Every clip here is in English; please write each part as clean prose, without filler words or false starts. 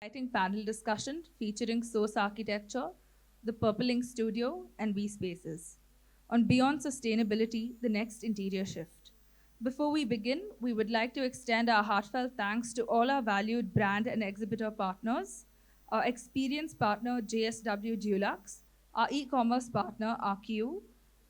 exciting panel discussion featuring Source Architecture, the Purpling Studio, and V Spaces on Beyond Sustainability, the Next Interior Shift. Before we begin, we would like to extend our heartfelt thanks to all our valued brand and exhibitor partners, our experience partner JSW Dulux, our e-commerce partner RQ,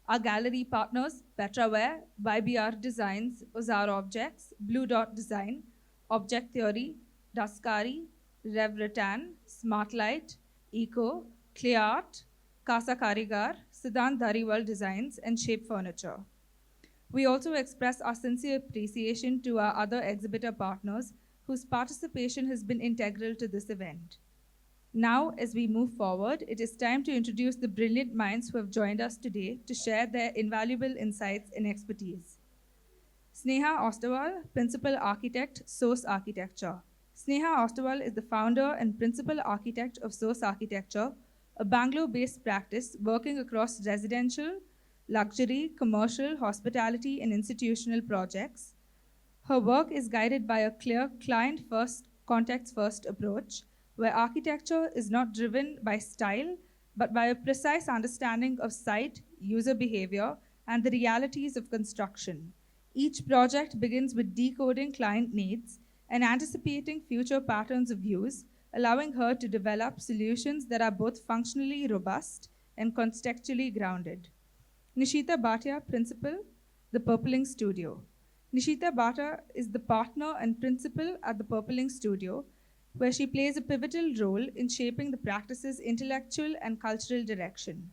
our gallery partners Petraware, YBR Designs, Ozar Objects, Blue Dot Design, Object Theory, Daskari, Rev Rattan, Smartlight, Eco, Clay Art, Casa Karigar, Siddhant Dhariwal Designs, and Shape Furniture. We also express our sincere appreciation to our other exhibitor partners whose participation has been integral to this event. Now, as we move forward, it is time to introduce the brilliant minds who have joined us today to share their invaluable insights and expertise. Sneha Ostawal, Principal Architect, Source Architecture. Sneha Ostawal is the founder and Principal Architect of Source Architecture, a Bangalore-based practice working across residential, luxury, commercial, hospitality, and institutional projects. Her work is guided by a clear client-first, context-first approach, where architecture is not driven by style, but by a precise understanding of site, user behavior, and the realities of construction. Each project begins with decoding client needs and anticipating future patterns of use, allowing her to develop solutions that are both functionally robust and contextually grounded. Nishita Bhatia, Principal, The Purpling Studio. Nishita Bhatia is the partner and principal at The Purpling Studio, where she plays a pivotal role in shaping the practice's intellectual and cultural direction.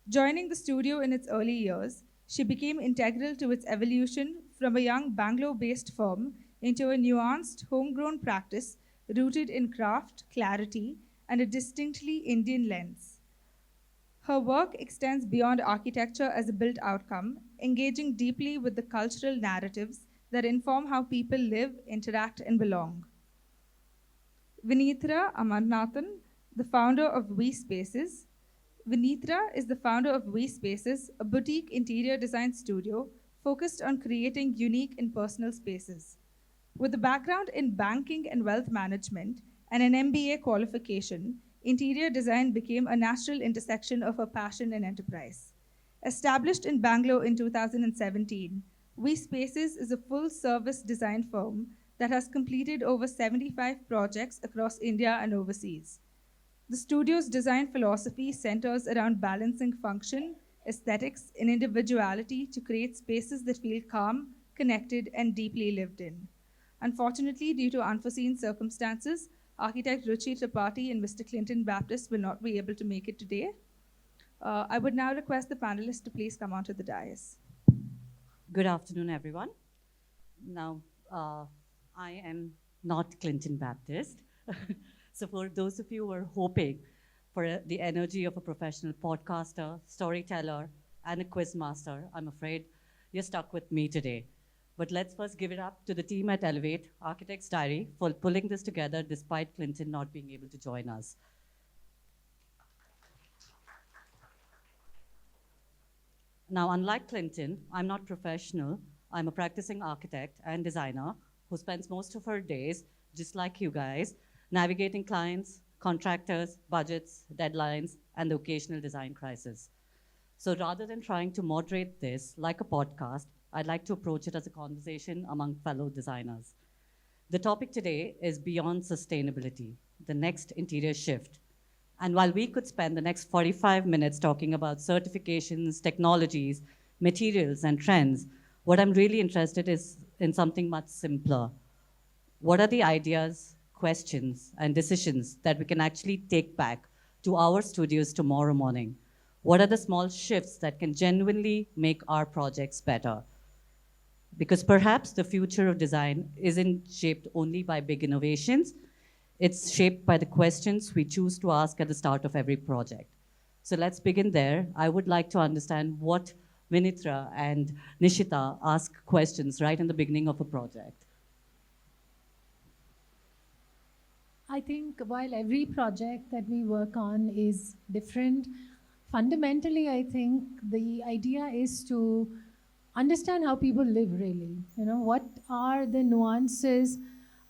Joining the studio in its early years, she became integral to its evolution from a young Bangalore-based firm into a nuanced, homegrown practice rooted in craft, clarity, and a distinctly Indian lens. Her work extends beyond architecture as a built outcome, engaging deeply with the cultural narratives that inform how people live, interact, and belong. Vinithra Amarnathan, the founder of We Spaces. Vinithra is the founder of We Spaces, a boutique interior design studio focused on creating unique and personal spaces. With a background in banking and wealth management and an MBA qualification, interior design became a natural intersection of her passion and enterprise. Established in Bangalore in 2017, We Spaces is a full-service design firm that has completed over 75 projects across India and overseas. The studio's design philosophy centers around balancing function, aesthetics, and individuality to create spaces that feel calm, connected, and deeply lived in. Unfortunately, due to unforeseen circumstances, architect Ruchi Tripathi and Mr. Clinton Baptist will not be able to make it today. I would now request the panelists to please come onto the dais. Good afternoon, everyone. Now, I am not Clinton Baptist. So for those of you who are hoping for the energy of a professional podcaster, storyteller, and a quiz master, I'm afraid you're stuck with me today. But let's first give it up to the team at ELEV8 Architects Diary for pulling this together despite Clinton not being able to join us. Now, unlike Clinton, I'm not professional. I'm a practicing architect and designer who spends most of her days, just like you guys, navigating clients, contractors, budgets, deadlines, and the occasional design crisis. So rather than trying to moderate this like a podcast, I'd like to approach it as a conversation among fellow designers. The topic today is Beyond Sustainability, the Next Interior Shift. And while we could spend the next 45 minutes talking about certifications, technologies, materials, and trends, what I'm really interested is in something much simpler. What are the ideas, questions, and decisions that we can actually take back to our studios tomorrow morning? What are the small shifts that can genuinely make our projects better? Because perhaps the future of design isn't shaped only by big innovations, it's shaped by the questions we choose to ask at the start of every project. So let's begin there. I would like to understand what Vinithra and Nishita ask questions right in the beginning of a project. I think while every project that we work on is different, fundamentally, I think the idea is to understand how people live really. You know, what are the nuances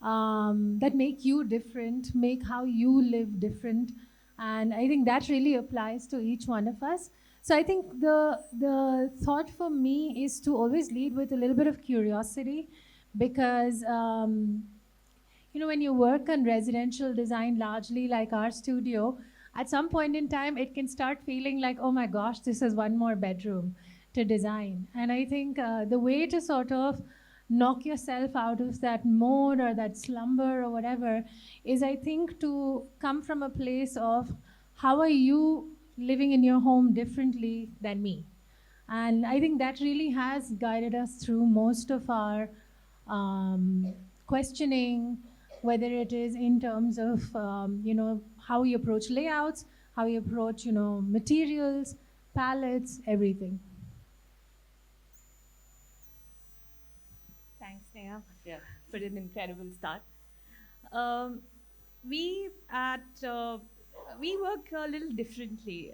that make you different, make how you live different. And I think that really applies to each one of us. So I think the thought for me is to always lead with a little bit of curiosity, because when you work on residential design largely like our studio, at some point in time it can start feeling like, oh my gosh, this is one more bedroom to design. And I think the way to sort of knock yourself out of that mode or that slumber or whatever is, I think, to come from a place of how are you living in your home differently than me. And I think that really has guided us through most of our questioning, whether it is in terms of how we approach layouts, how we approach materials, palettes, everything. Thanks, Sneha, Yeah. for an incredible start. Um, we at we work a little differently.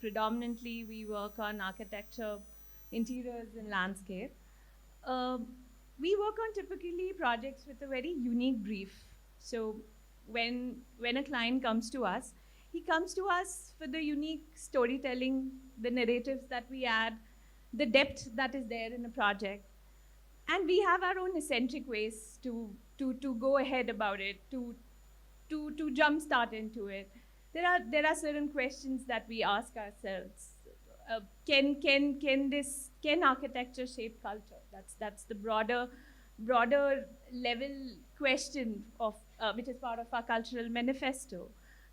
Predominantly, we work on architecture, interiors, and landscape. Um, we work on typically projects with a very unique brief. So when a client comes to us, he comes to us for the unique storytelling, the narratives that we add, the depth that is there in a project, and we have our own eccentric ways to go ahead about it, to jumpstart into it. There are certain questions that we ask ourselves. Can architecture shape culture? That's the broader level question of which is part of our cultural manifesto.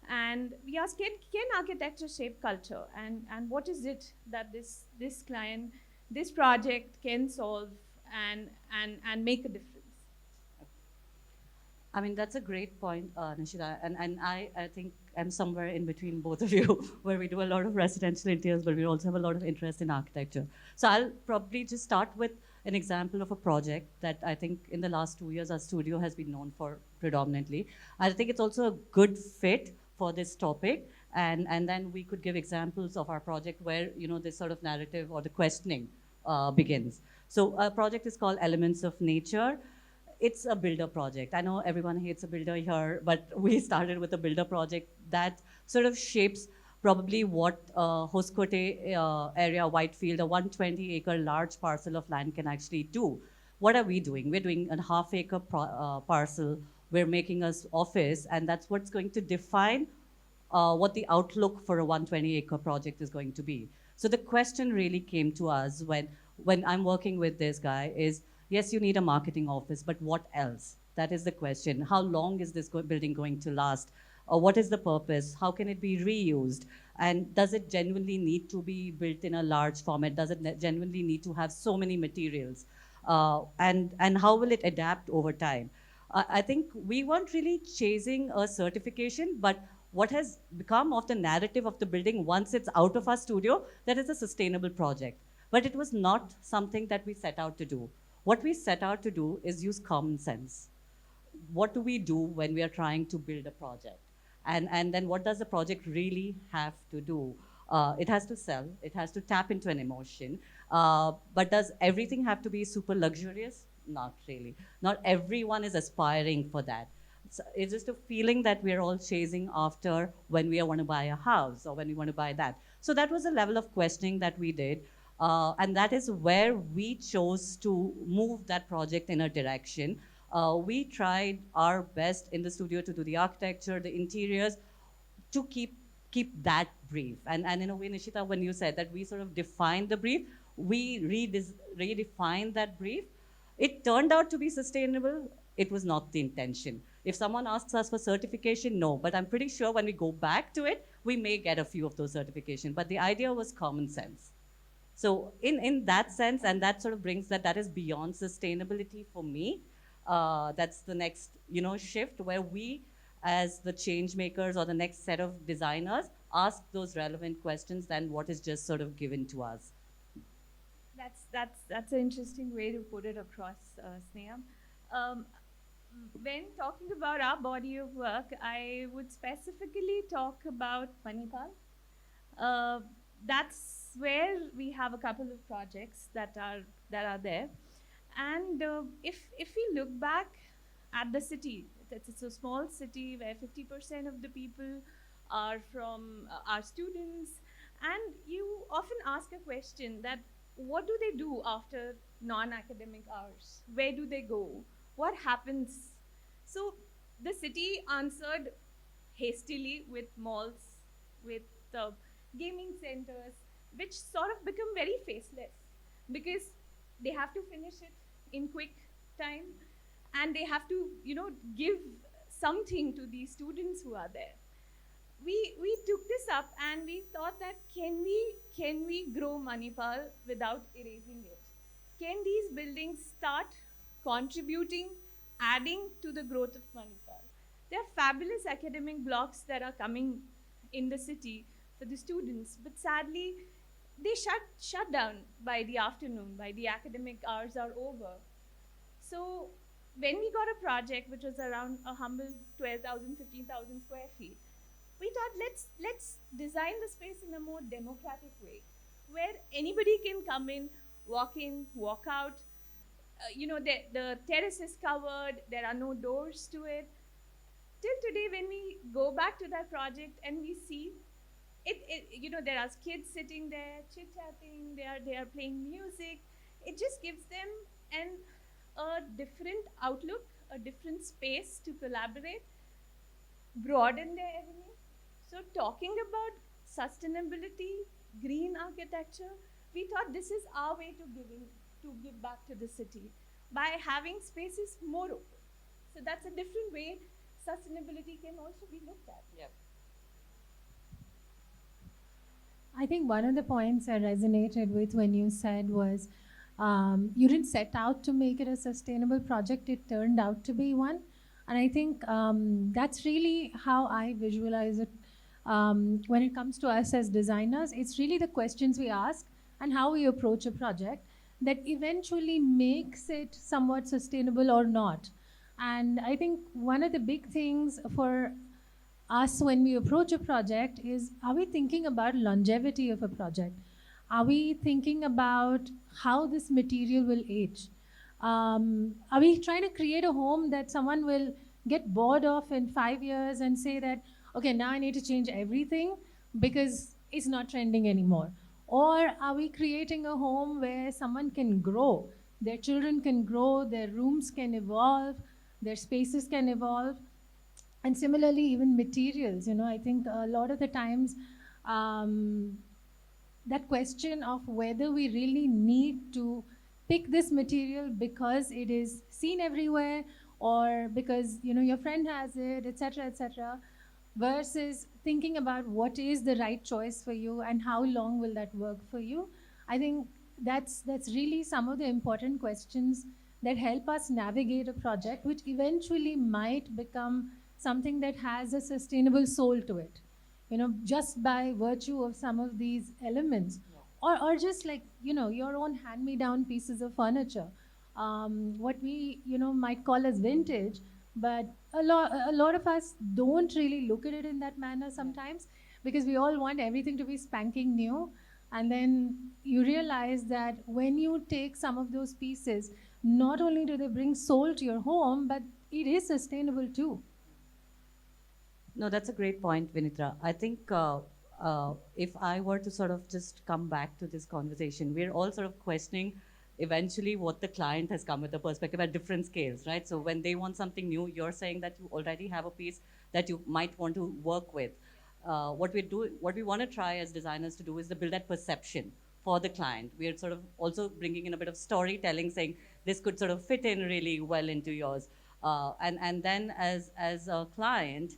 And we ask, can architecture shape culture, and what is it that this client, this project can solve and make a difference? I mean, that's a great point, Nishita. And I think I'm somewhere in between both of you, where we do a lot of residential interiors, but we also have a lot of interest in architecture. So I'll probably just start with an example of a project that I think in the last 2 years our studio has been known for predominantly. I think it's also a good fit for this topic. And then we could give examples of our project where, this sort of narrative or the questioning begins. So our project is called Elements of Nature. It's a builder project. I know everyone hates a builder here, but we started with a builder project that sort of shapes probably what Hoskote area, Whitefield, a 120-acre large parcel of land can actually do. What are we doing? We're doing a half-acre parcel. We're making us office, and that's what's going to define what the outlook for a 120-acre project is going to be. So the question really came to us when I'm working with this guy is, yes, you need a marketing office, but what else? That is the question. How long is this building going to last? What is the purpose? How can it be reused? And does it genuinely need to be built in a large format? Does it genuinely need to have so many materials? And how will it adapt over time? I think we weren't really chasing a certification, but what has become of the narrative of the building once it's out of our studio, that is a sustainable project. But it was not something that we set out to do. What we set out to do is use common sense. What do we do when we are trying to build a project? And then what does the project really have to do? It has to sell, it has to tap into an emotion. But does everything have to be super luxurious? Not really. Not everyone is aspiring for that. It's just a feeling that we're all chasing after when we want to buy a house or when we want to buy that. So that was a level of questioning that we did. And that is where we chose to move that project in a direction. We tried our best in the studio to do the architecture, the interiors, to keep that brief. And in a way, Nishita, when you said that we sort of defined the brief, we redefined that brief. It turned out to be sustainable. It was not the intention. If someone asks us for certification, no. But I'm pretty sure when we go back to it, we may get a few of those certifications. But the idea was common sense. So in that sense, and that sort of brings that is beyond sustainability for me. That's the next shift where we, as the change makers or the next set of designers, ask those relevant questions than what is just sort of given to us. That's an interesting way to put it across, Sneha. Um, when talking about our body of work, I would specifically talk about Manipal. Uh, that's where we have a couple of projects that are there. And if we look back, at the city. It's a small city where 50% of the people are from are students, and you often ask a question that what do they do after non-academic hours? Where do they go? What happens? So the city answered hastily with malls, with gaming centers, which sort of become very faceless because they have to finish it in quick time, and they have to, give something to these students who are there. We took this up and we thought that can we grow Manipal without erasing it? Can these buildings start contributing, adding to the growth of Manipal? There are fabulous academic blocks that are coming in the city for the students, but sadly they shut down by the afternoon, by the academic hours are over. So when we got a project which was around a humble 12,000, 15,000 square feet, we thought let's design the space in a more democratic way, where anybody can come in, walk out. The terrace is covered. There are no doors to it. Till today, when we go back to that project and we see there are kids sitting there chit chatting. They are playing music. It just gives them a different outlook, a different space to collaborate, broaden their avenue. So talking about sustainability, green architecture, we thought this is our way to give back to the city by having spaces more open. So that's a different way sustainability can also be looked at. Yeah. I think one of the points I resonated with when you said was you didn't set out to make it a sustainable project, it turned out to be one. And I think that's really how I visualize it when it comes to us as designers. It's really the questions we ask and how we approach a project that eventually makes it somewhat sustainable or not. And I think one of the big things for us when we approach a project is, are we thinking about longevity of a project? Are we thinking about how this material will age? Are we trying to create a home that someone will get bored of in 5 years and say that, okay, now I need to change everything because it's not trending anymore? Or are we creating a home where someone can grow, their children can grow, their rooms can evolve, their spaces can evolve? And similarly, even materials, I think a lot of the times that question of whether we really need to pick this material because it is seen everywhere or because your friend has it, etc., versus thinking about what is the right choice for you and how long will that work for you. I think that's really some of the important questions that help us navigate a project, which eventually might become something that has a sustainable soul to it, just by virtue of some of these elements. Or just like, your own hand-me-down pieces of furniture, what we, might call as vintage, but a lot of us don't really look at it in that manner sometimes because we all want everything to be spanking new. And then you realize that when you take some of those pieces, not only do they bring soul to your home, but it is sustainable too. No, that's a great point, Vinithra. I think if I were to sort of just come back to this conversation, we're all sort of questioning eventually what the client has come with a perspective at different scales, right? So when they want something new, you're saying that you already have a piece that you might want to work with. What we want to try as designers to do is to build that perception for the client. We're sort of also bringing in a bit of storytelling, saying this could sort of fit in really well into yours. And then as a client,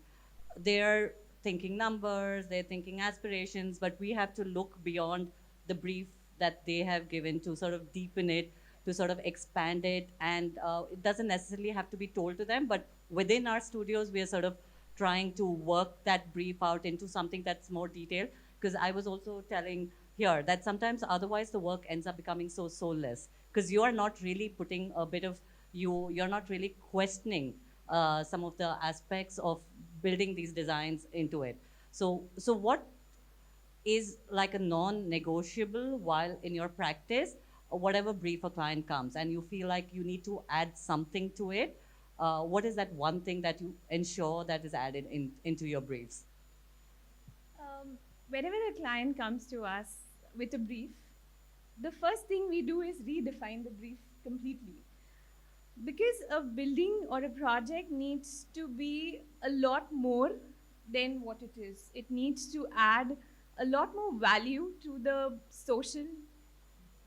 they're thinking numbers, they're thinking aspirations, but we have to look beyond the brief that they have given to sort of deepen it, to sort of expand it. And it doesn't necessarily have to be told to them, but within our studios, we are sort of trying to work that brief out into something that's more detailed. Because I was also telling here that sometimes otherwise the work ends up becoming so soulless, because you are not really putting a bit of you're not really questioning some of the aspects of building these designs into it. So what is like a non-negotiable while in your practice, whatever brief a client comes and you feel like you need to add something to it, what is that one thing that you ensure that is added into your briefs? Whenever a client comes to us with a brief, the first thing we do is redefine the brief completely. Because a building or a project needs to be a lot more than what it is. It needs to add a lot more value to the social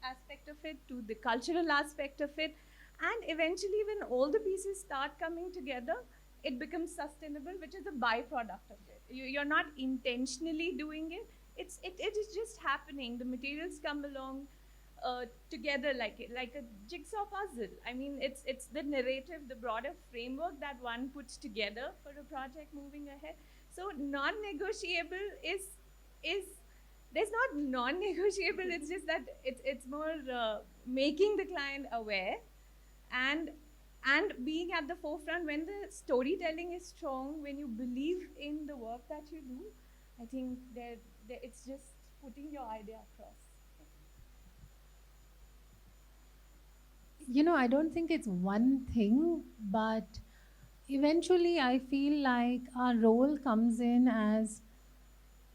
aspect of it, to the cultural aspect of it, and eventually, when all the pieces start coming together, it becomes sustainable, which is a byproduct of it. You're not intentionally doing it. It is just happening. The materials come along together like a jigsaw puzzle. I mean, it's the narrative, the broader framework that one puts together for a project moving ahead. So non-negotiable is there's not non-negotiable. It's just that it's more making the client aware and being at the forefront. When the storytelling is strong, when you believe in the work that you do, I think it's just putting your idea across. You know, I don't think it's one thing, but eventually I feel like our role comes in as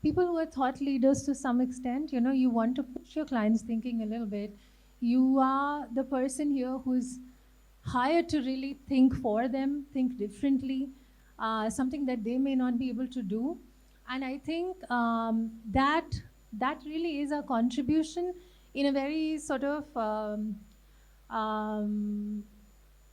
people who are thought leaders to some extent. You know, you want to push your clients' thinking a little bit. You are the person here who's hired to really think for them, think differently, something that they may not be able to do. And I think that really is a contribution in a very sort of um,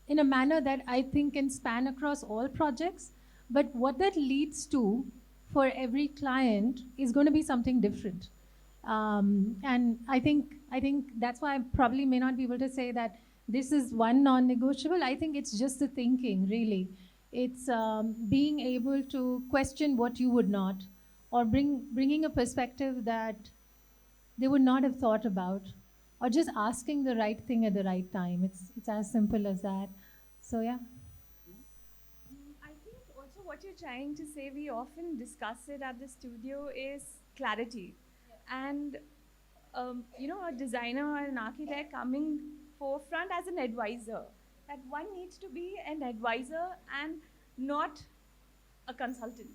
in a manner that I think can span across all projects. But what that leads to for every client is going to be something different. And I think that's why I probably may not be able to say that this is one non-negotiable. I think it's just the thinking, really. It's being able to question what you would not, or bringing a perspective that they would not have thought about, or just asking the right thing at the right time. It's as simple as that. So yeah. I think also what you're trying to say, we often discuss it at the studio, is clarity. And a designer or an architect coming forefront as an advisor. That one needs to be an advisor and not a consultant.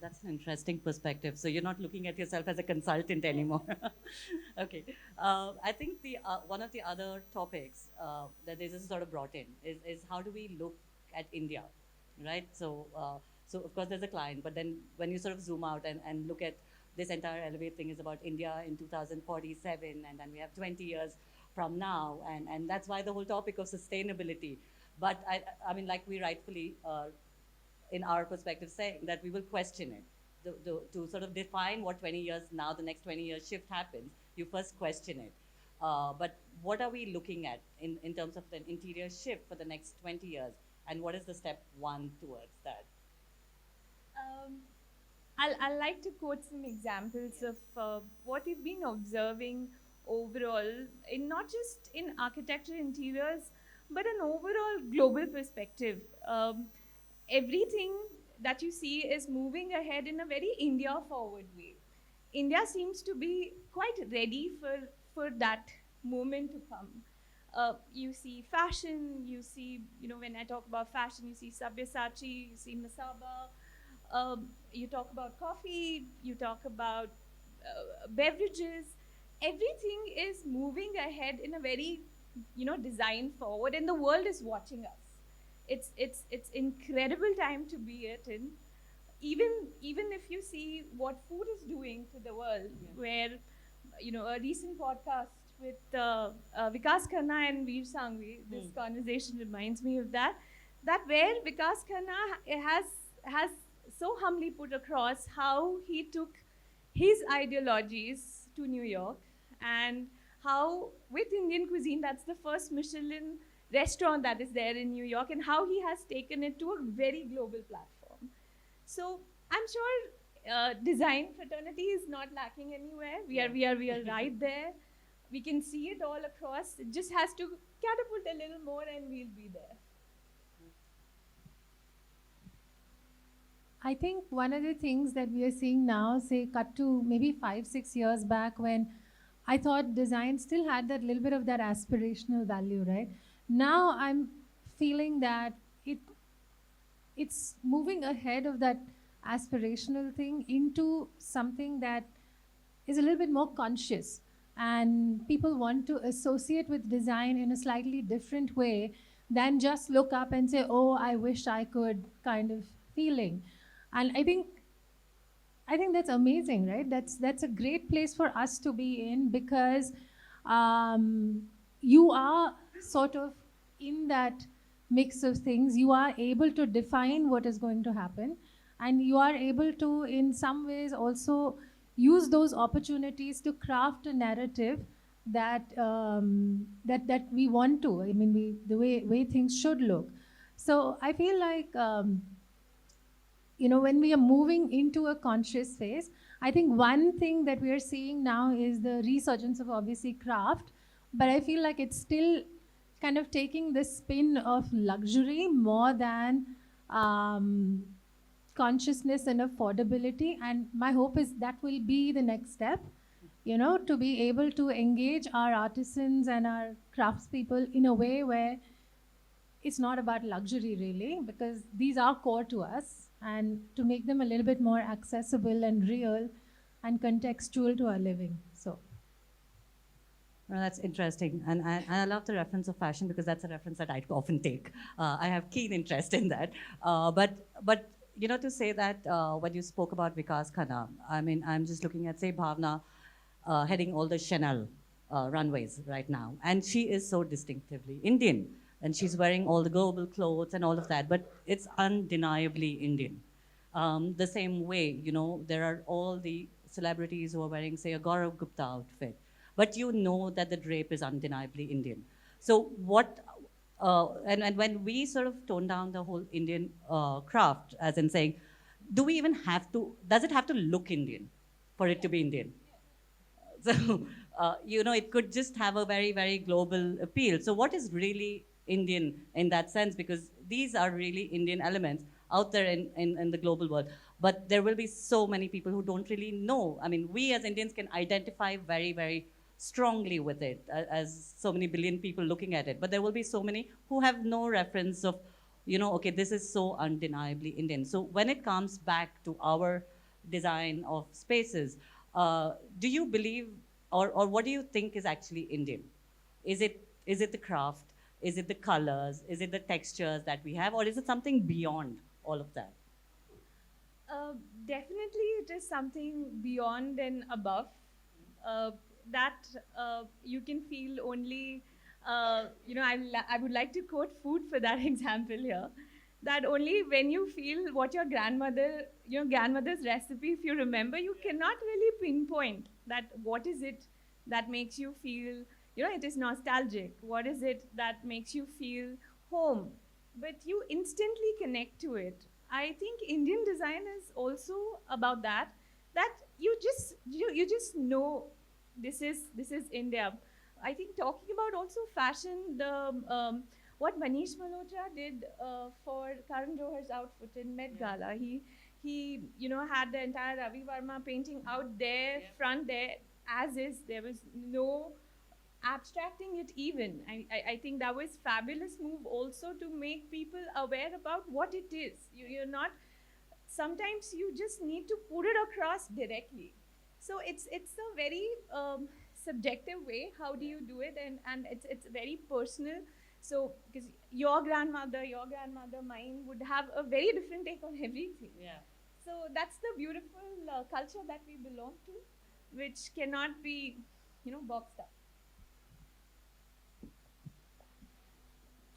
That's an interesting perspective. So you're not looking at yourself as a consultant anymore. Okay. I think the one of the other topics that this is sort of brought in is how do we look at India, right? So of course there's a client, but then when you sort of zoom out and look at this entire ELEV8 thing is about India in 2047, and then we have 20 years from now, and that's why the whole topic of sustainability. But I mean, like we rightfully in our perspective saying that we will question it. To sort of define what 20 years now, the next 20 years shift happens, you first question it. But what are we looking at in terms of an interior shift for the next 20 years? And what is the step one towards that? I'll like to quote some examples of what we've been observing overall, in not just in architecture interiors, but an overall global perspective. Everything that you see is moving ahead in a very India-forward way. India seems to be quite ready for that moment to come. You see fashion, you see, when I talk about fashion, you see Sabyasachi, you see Masaba, you talk about coffee, you talk about beverages. Everything is moving ahead in a very, design forward, and the world is watching us. It's incredible time to be it in. Even if you see what food is doing to the world, where a recent podcast with Vikas Khanna and Veer Sangvi, this conversation reminds me of that where Vikas Khanna has so humbly put across how he took his ideologies to New York, and how with Indian cuisine, that's the first Michelin restaurant that is there in New York, and how he has taken it to a very global platform. So I'm sure design fraternity is not lacking anywhere. We are right there. We can see it all across. It just has to catapult a little more, and we'll be there. I think one of the things that we are seeing now, say, cut to maybe 5-6 years back, when I thought design still had that little bit of that aspirational value, right? Now I'm feeling that it's moving ahead of that aspirational thing into something that is a little bit more conscious, and people want to associate with design in a slightly different way than just look up and say, oh, I wish I could kind of feeling. And I think that's amazing, right? That's a great place for us to be in, because you are sort of in that mix of things. You are able to define what is going to happen, and you are able to, in some ways, also use those opportunities to craft a narrative that that we want to. I mean, the way things should look. So I feel like. When we are moving into a conscious phase, I think one thing that we are seeing now is the resurgence of obviously craft, but I feel like it's still kind of taking the spin of luxury more than um, consciousness and affordability. And my hope is that will be the next step, to be able to engage our artisans and our craftspeople in a way where it's not about luxury really, because these are core to us, and to make them a little bit more accessible and real and contextual to our living. So Well, that's interesting. And I love the reference of fashion because that's a reference that I often take. I have keen interest in that. But to say that when you spoke about Vikas Khanna, I mean, I'm just looking at, say, Bhavna heading all the Chanel runways right now. And she is so distinctively Indian. And she's wearing all the global clothes and all of that. But it's undeniably Indian. The same way, there are all the celebrities who are wearing, say, a Gaurav Gupta outfit. But you know that the drape is undeniably Indian. So and when we sort of tone down the whole Indian craft, as in saying, does it have to look Indian for it to be Indian? So, it could just have a very, very global appeal. So what is really Indian in that sense? Because these are really Indian elements out there in the global world. But there will be so many people who don't really know. I mean, we as Indians can identify very, very strongly with it, as so many billion people looking at it. But there will be so many who have no reference of, okay, this is so undeniably Indian. So when it comes back to our design of spaces, do you believe, or what do you think is actually Indian? Is it the craft? Is it the colors? Is it the textures that we have? Or is it something beyond all of that? Definitely, it is something beyond and above. That you can feel only, I would like to quote food for that example here. That only when you feel what your grandmother's recipe, if you remember, you cannot really pinpoint that what is it that makes you feel, it is nostalgic. What is it that makes you feel home? But you instantly connect to it. I think Indian design is also about that you just know this is India. I think talking about also fashion, the what Manish Malhotra did for Karan Johar's outfit in Met Gala, he had the entire Ravi Varma painting out there, front there, as is. There was no abstracting it even. I think that was fabulous move also to make people aware about what it is. You're not, sometimes you just need to put it across directly. So it's a very subjective way. How do you do it? And it's very personal. So because your grandmother, mine would have a very different take on everything. Yeah. So that's the beautiful culture that we belong to, which cannot be, boxed up.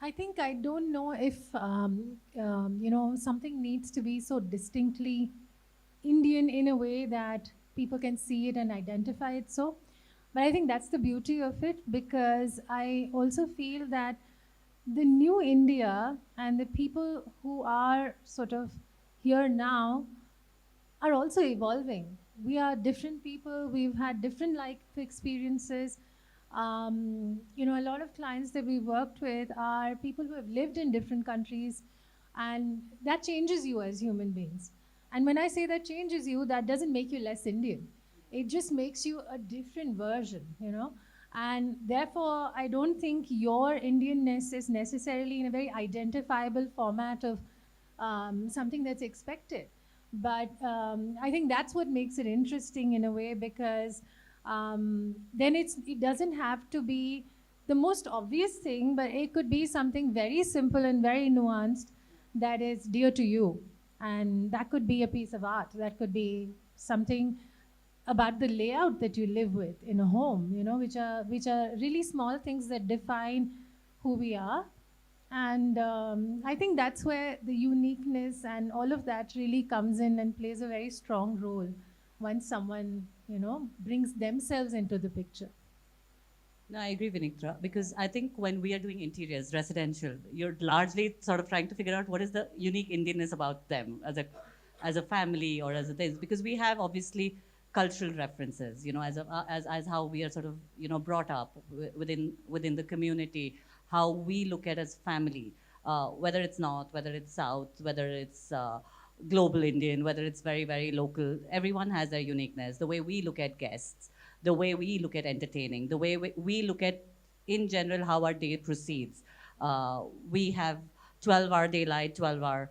I think I don't know if something needs to be so distinctly Indian in a way that people can see it and identify it so. But I think that's the beauty of it, because I also feel that the new India and the people who are sort of here now are also evolving. We are different people. We've had different life experiences. A lot of clients that we worked with are people who have lived in different countries, and that changes you as human beings. And when I say that changes you, that doesn't make you less Indian. It just makes you a different version, And therefore, I don't think your Indianness is necessarily in a very identifiable format of something that's expected. But I think that's what makes it interesting in a way, because then it doesn't have to be the most obvious thing, but it could be something very simple and very nuanced that is dear to you. And that could be a piece of art, that could be something about the layout that you live with in a home, which are really small things that define who we are. And I think that's where the uniqueness and all of that really comes in and plays a very strong role once someone, brings themselves into the picture. No, I agree, Vinithra, because I think when we are doing interiors, residential, you're largely sort of trying to figure out what is the unique Indianness about them as a family or as a thing, because we have obviously cultural references, as how we are sort of brought up within the community, how we look at as family, whether it's north, whether it's south, whether it's global Indian, whether it's very very local. Everyone has their uniqueness. The way we look at guests, the way we look at entertaining, the way we look at, in general, how our day proceeds. We have 12-hour daylight, 12-hour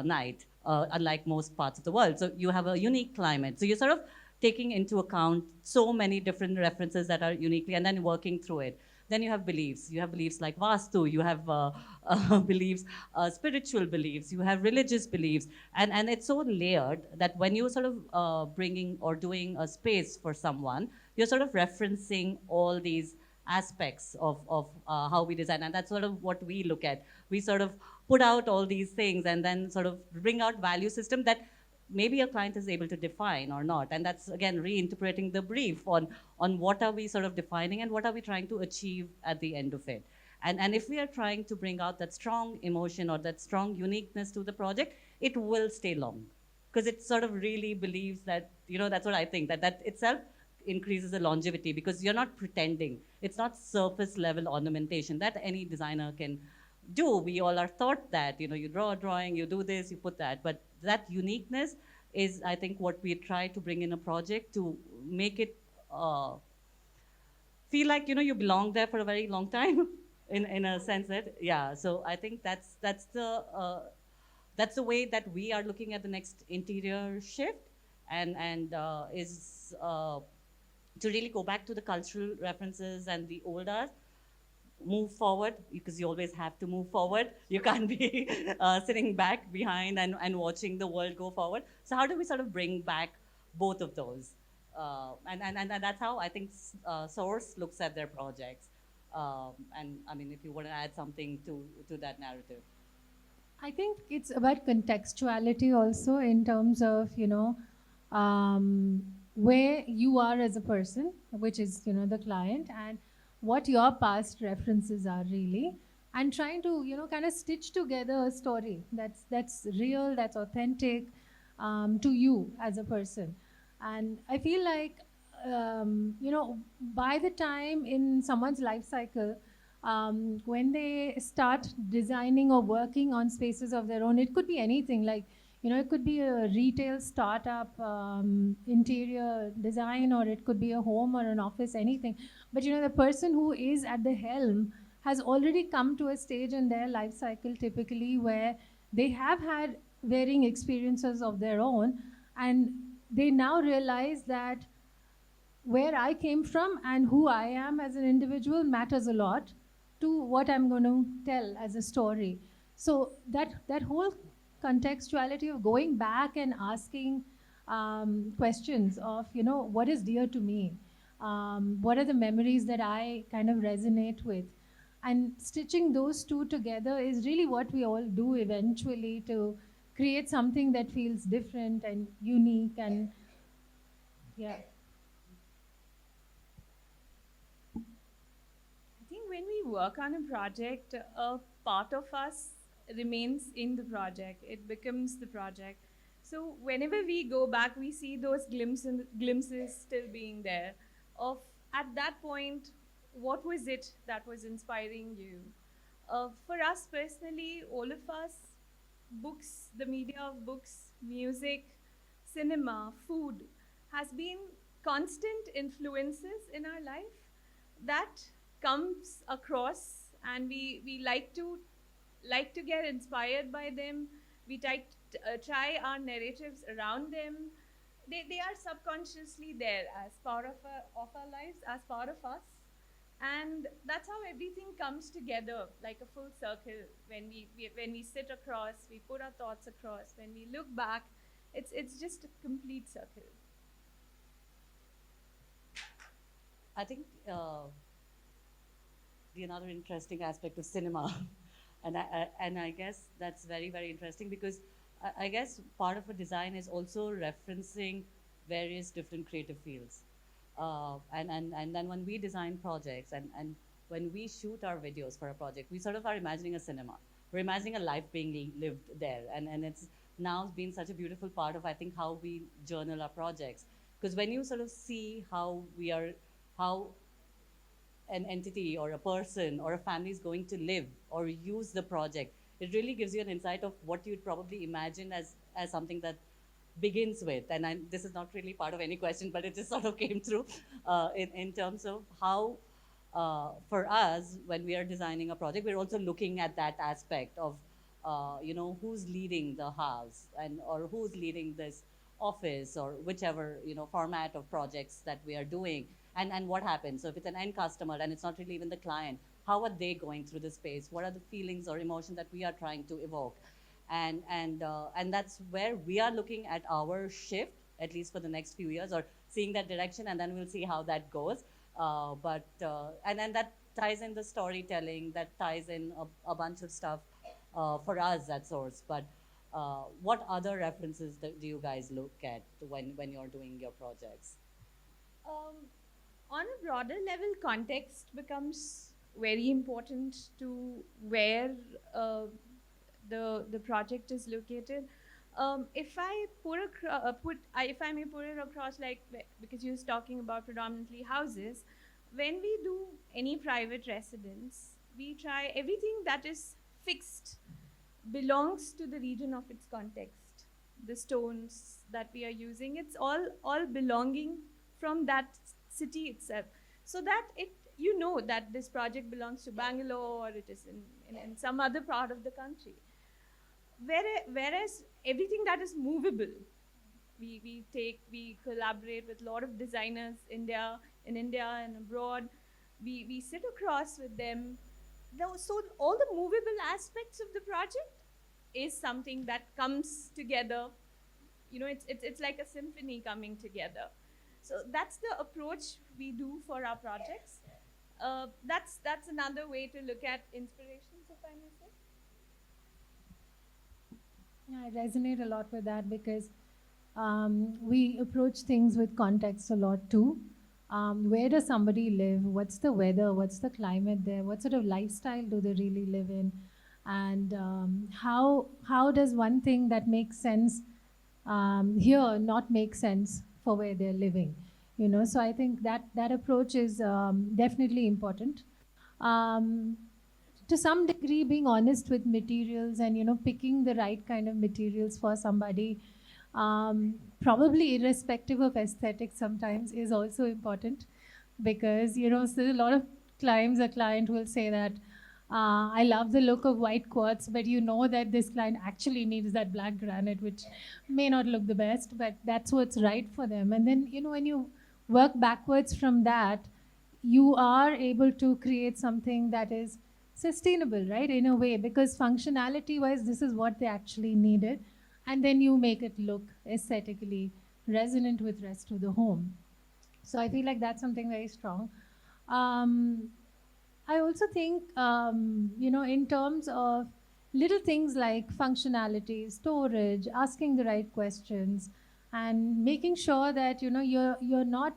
night, unlike most parts of the world. So you have a unique climate. So you're sort of taking into account so many different references that are uniquely, and then working through it. Then you have beliefs. You have beliefs like Vastu. You have beliefs, spiritual beliefs. You have religious beliefs. And it's so layered that when you're sort of bringing or doing a space for someone, you're sort of referencing all these aspects of how we design. And that's sort of what we look at. We sort of put out all these things and then sort of bring out value system that maybe a client is able to define or not. And that's, again, reinterpreting the brief on what are we sort of defining and what are we trying to achieve at the end of it. And if we are trying to bring out that strong emotion or that strong uniqueness to the project, it will stay long. Because it sort of really believes that, that's what I think, that itself increases the longevity, because you're not pretending. It's not surface level ornamentation that any designer can do. We all are taught that, you draw a drawing, you do this, you put that. But that uniqueness is, I think, what we try to bring in a project to make it feel like, you belong there for a very long time, in a sense that, yeah. So I think that's the way that we are looking at the next interior shift, and is to really go back to the cultural references and the old art, move forward, because you always have to move forward. You can't be sitting back behind and watching the world go forward. So how do we sort of bring back both of those? And that's how I think Source looks at their projects. And I mean, if you want to add something to that narrative. I think it's about contextuality also, in terms of, where you are as a person, which is, the client, and what your past references are really, and trying to, kind of stitch together a story that's real, that's authentic to you as a person. And I feel like, by the time in someone's life cycle, when they start designing or working on spaces of their own, it could be anything, like, it could be a retail startup, interior design, or it could be a home or an office, anything. But, the person who is at the helm has already come to a stage in their life cycle, typically, where they have had varying experiences of their own, and they now realize that where I came from and who I am as an individual matters a lot to what I'm going to tell as a story. So that whole contextuality of going back and asking questions of, what is dear to me? What are the memories that I kind of resonate with? And stitching those two together is really what we all do eventually, to create something that feels different and unique. And yeah. I think when we work on a project, a part of us remains in the project. It becomes the project. So whenever we go back, we see those glimpses still being there of, at that point, what was it that was inspiring you? For us personally, all of us, books, the media of books, music, cinema, food, has been constant influences in our life. that comes across, and we like to get inspired by them. We try our narratives around them. They are subconsciously there as part of our lives, as part of us. And that's how everything comes together like a full circle. When we sit across, we put our thoughts across. When we look back, it's just a complete circle. I think the another interesting aspect of cinema, and I guess that's very very interesting because I guess part of a design is also referencing various different creative fields, and then when we design projects and when we shoot our videos for a project, we sort of are imagining a cinema. We're imagining a life being lived there, and it's now been such a beautiful part of I think how we journal our projects because when you sort of see how an entity or a person or a family is going to live or use the project, it really gives you an insight of what you'd probably imagine as something that begins with. And this is not really part of any question, but it just sort of came through in terms of how, for us, when we are designing a project, we're also looking at that aspect of, who's leading the house and or who's leading this office or whichever format of projects that we are doing, and what happens. So if it's an end customer and it's not really even the client, how are they going through the space? What are the feelings or emotions that we are trying to evoke? And that's where we are looking at our shift, at least for the next few years, or seeing that direction, and then we'll see how that goes. And then that ties in the storytelling, that ties in a bunch of stuff for us at Source. But what other references do you guys look at when you're doing your projects? Um, on a broader level, context becomes very important to where the project is located. If I if I may put it across, like because you was talking about predominantly houses, when we do any private residence, we try everything that is fixed belongs to the region of its context. The stones that we are using, it's all belonging from that city itself, so that that this project belongs to Bangalore or it is in some other part of the country. Whereas everything that is movable, we collaborate with a lot of designers in India and abroad. We sit across with them. So all the movable aspects of the project is something that comes together. It's like a symphony coming together. So that's the approach we do for our projects. That's another way to look at inspirations, if I may say. Yeah, I resonate a lot with that because we approach things with context a lot too. Where does somebody live? What's the weather? What's the climate there? What sort of lifestyle do they really live in? And how does one thing that makes sense here not make sense for where they're living? So I think that approach is definitely important. Um, to some degree, being honest with materials and picking the right kind of materials for somebody, probably irrespective of aesthetics sometimes, is also important because still a lot of times a client will say that I love the look of white quartz, but that this client actually needs that black granite, which may not look the best, but that's what's right for them. And then when you work backwards from that, you are able to create something that is sustainable, right, in a way, because functionality wise this is what they actually needed, and then you make it look aesthetically resonant with rest of the home. So I feel like that's something very strong. I also think in terms of little things like functionality, storage, asking the right questions, and making sure that you're not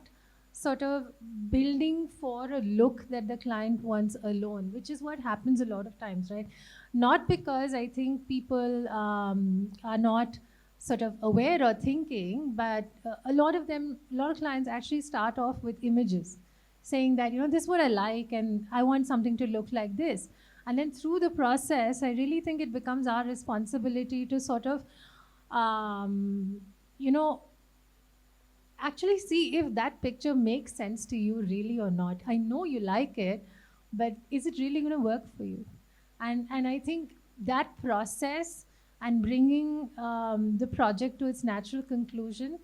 sort of building for a look that the client wants alone, which is what happens a lot of times, right? Not because I think people are not sort of aware or thinking, but a lot of clients actually start off with images saying that, this is what I like and I want something to look like this. And then through the process, I really think it becomes our responsibility to sort of, actually see if that picture makes sense to you really or not. I know you like it, but is it really going to work for you? And I think that process and bringing the project to its natural conclusion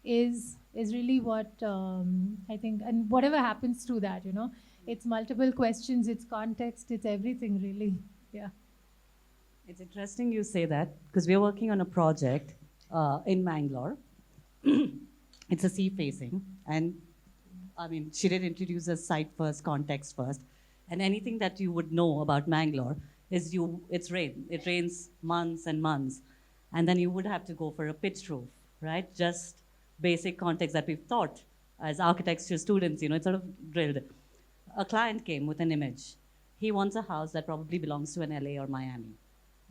is really what I think, and whatever happens through that, it's multiple questions, it's context, it's everything really. Yeah. It's interesting you say that because we're working on a project in Mangalore. It's a sea facing, and I mean, she did introduce us site first, context first, and anything that you would know about Mangalore is it's rain. It rains months and months, and then you would have to go for a pitched roof, right? Just basic context that we've taught as architecture students. It's sort of drilled. A client came with an image. He wants a house that probably belongs to an LA or Miami.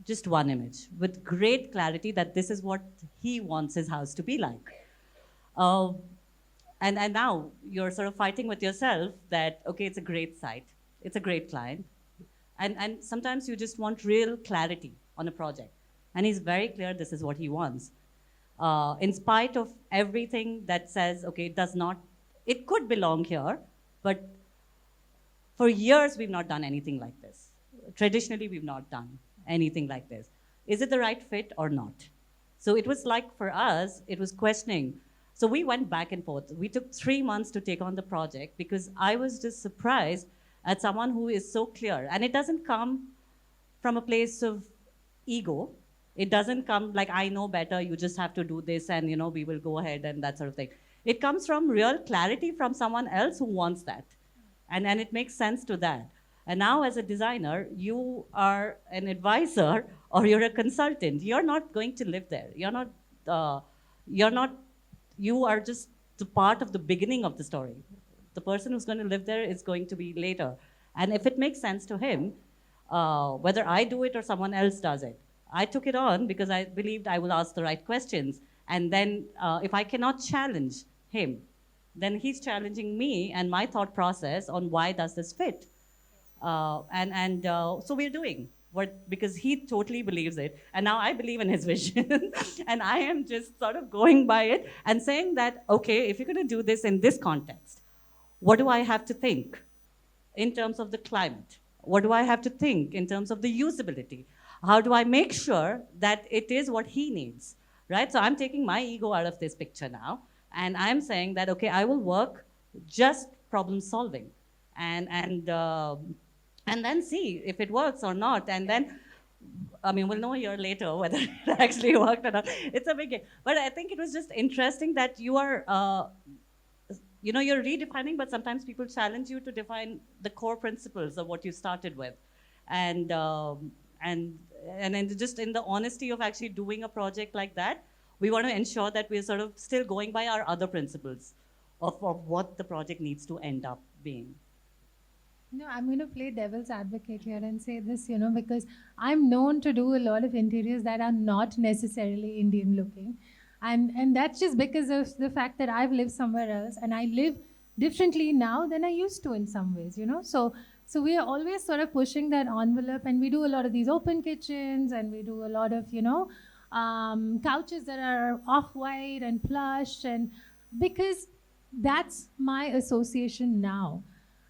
Just one image with great clarity that this is what he wants his house to be like. Uh, and now you're sort of fighting with yourself that, okay, it's a great site, it's a great client. And sometimes you just want real clarity on a project. And he's very clear this is what he wants. In spite of everything that says, okay, it could belong here, but for years we've not done anything like this. Traditionally, we've not done anything like this. Is it the right fit or not? So it was like for us, it was questioning. So we went back and forth. We took 3 months to take on the project because I was just surprised at someone who is so clear. And it doesn't come from a place of ego. It doesn't come like, I know better, you just have to do this and we will go ahead and that sort of thing. It comes from real clarity from someone else who wants that. And it makes sense to that. And now as a designer, you are an advisor or you're a consultant. You're not going to live there. You are just the part of the beginning of the story. The person who's going to live there is going to be later. And if it makes sense to him, whether I do it or someone else does it, I took it on because I believed I will ask the right questions. And then if I cannot challenge him, then he's challenging me and my thought process on why does this fit. So we're doing because he totally believes it. And now I believe in his vision. And I am just sort of going by it and saying that, okay, if you're going to do this in this context, what do I have to think in terms of the climate? What do I have to think in terms of the usability? How do I make sure that it is what he needs, right? So I'm taking my ego out of this picture now. And I'm saying that, okay, I will work just problem solving. And then see if it works or not. And then, I mean, we'll know a year later whether it actually worked or not. It's a big game. But I think it was just interesting that you are, you're redefining, but sometimes people challenge you to define the core principles of what you started with. And just in the honesty of actually doing a project like that, we want to ensure that we're sort of still going by our other principles of what the project needs to end up being. No, I'm going to play devil's advocate here and say this, because I'm known to do a lot of interiors that are not necessarily Indian looking. And that's just because of the fact that I've lived somewhere else and I live differently now than I used to in some ways, So we are always sort of pushing that envelope, and we do a lot of these open kitchens, and we do a lot of, couches that are off-white and plush, and because that's my association now.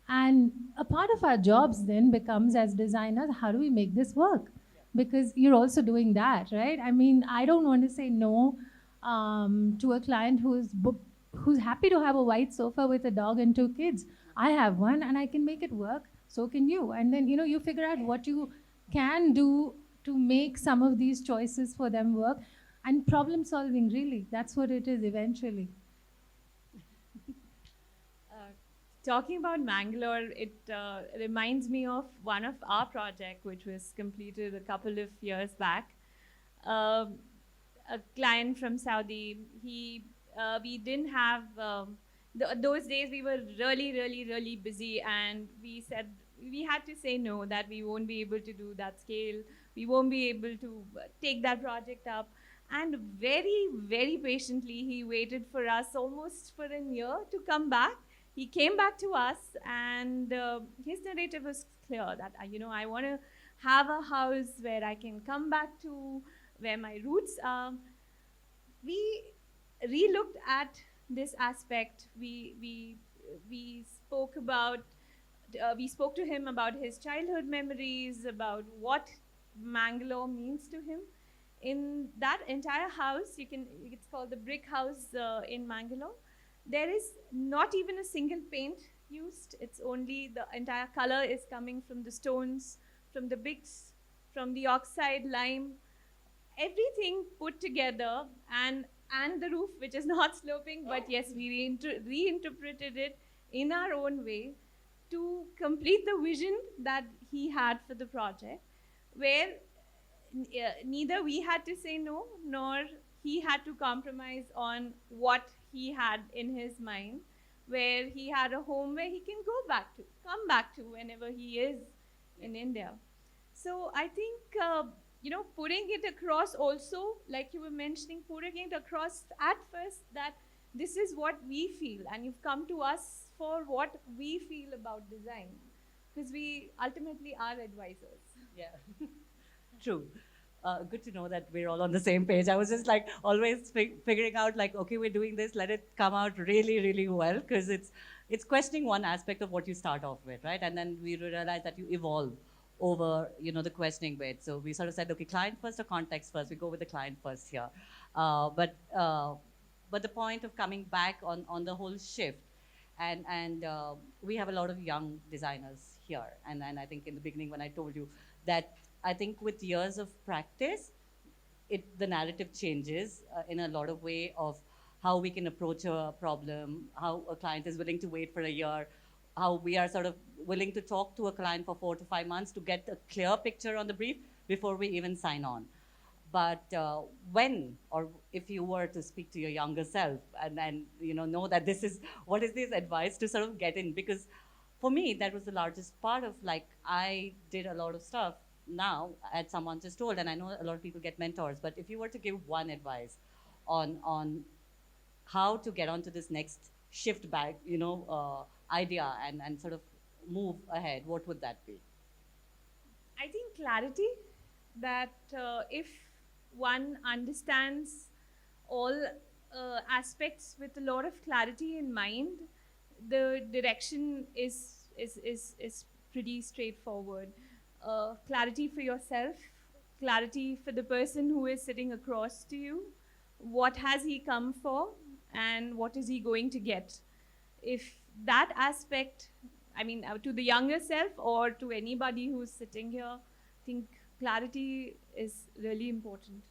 And a part of our jobs then becomes as designers, how do we make this work? Because you're also doing that, right? I mean, I don't want to say no to a client who's happy to have a white sofa with a dog and 2 kids. I have one and I can make it work. So can you. And then, you figure out what you can do to make some of these choices for them work. And problem solving, really, that's what it is eventually. Talking about Mangalore, it reminds me of one of our project, which was completed a couple of years back. A client from Saudi, we didn't have, those days we were really, really, really busy, and we said, we had to say no, that we won't be able to do that scale. We won't be able to take that project up. And very, very patiently, he waited for us almost for a year to come back. He came back to us, and his narrative was clear that, I want to have a house where I can come back to, where my roots are. We re-looked at this aspect. We spoke about we spoke to him about his childhood memories, about what Mangalore means to him. In that entire house, it's called the brick house in Mangalore. There is not even a single paint used. It's only the entire color is coming from the stones, from the bricks, from the oxide lime, everything put together, and the roof, which is not sloping, but yes, we reinterpreted it in our own way to complete the vision that he had for the project, where neither we had to say no, nor he had to compromise on what he had in his mind, where he had a home where he can come back to whenever he is in India. So I think, putting it across also, like you were mentioning, putting it across at first that this is what we feel, and you've come to us for what we feel about design, because we ultimately are advisors. Yeah, true. Good to know that we're all on the same page. I was just like always figuring out like, okay, we're doing this, let it come out really, really well, because it's questioning one aspect of what you start off with, right? And then we realize that you evolve over, the questioning bit. So we sort of said, okay, client first or context first? We go with the client first here. But the point of coming back on the whole shift, and we have a lot of young designers here. And I think in the beginning when I told you that I think with years of practice, the narrative changes in a lot of way of how we can approach a problem, how a client is willing to wait for a year, how we are sort of willing to talk to a client for 4 to 5 months to get a clear picture on the brief before we even sign on. But when, or if you were to speak to your younger self and know that what is this advice to sort of get in? Because for me, that was the largest part of, like, I did a lot of stuff now, as someone just told, and I know a lot of people get mentors, but if you were to give one advice on how to get onto this next shift back, idea and sort of move ahead, what would that be? I think clarity, that if one understands all aspects with a lot of clarity in mind, the direction is pretty straightforward. Clarity for yourself, clarity for the person who is sitting across to you. What has he come for, and what is he going to get? If that aspect, to the younger self or to anybody who's sitting here, I think clarity is really important.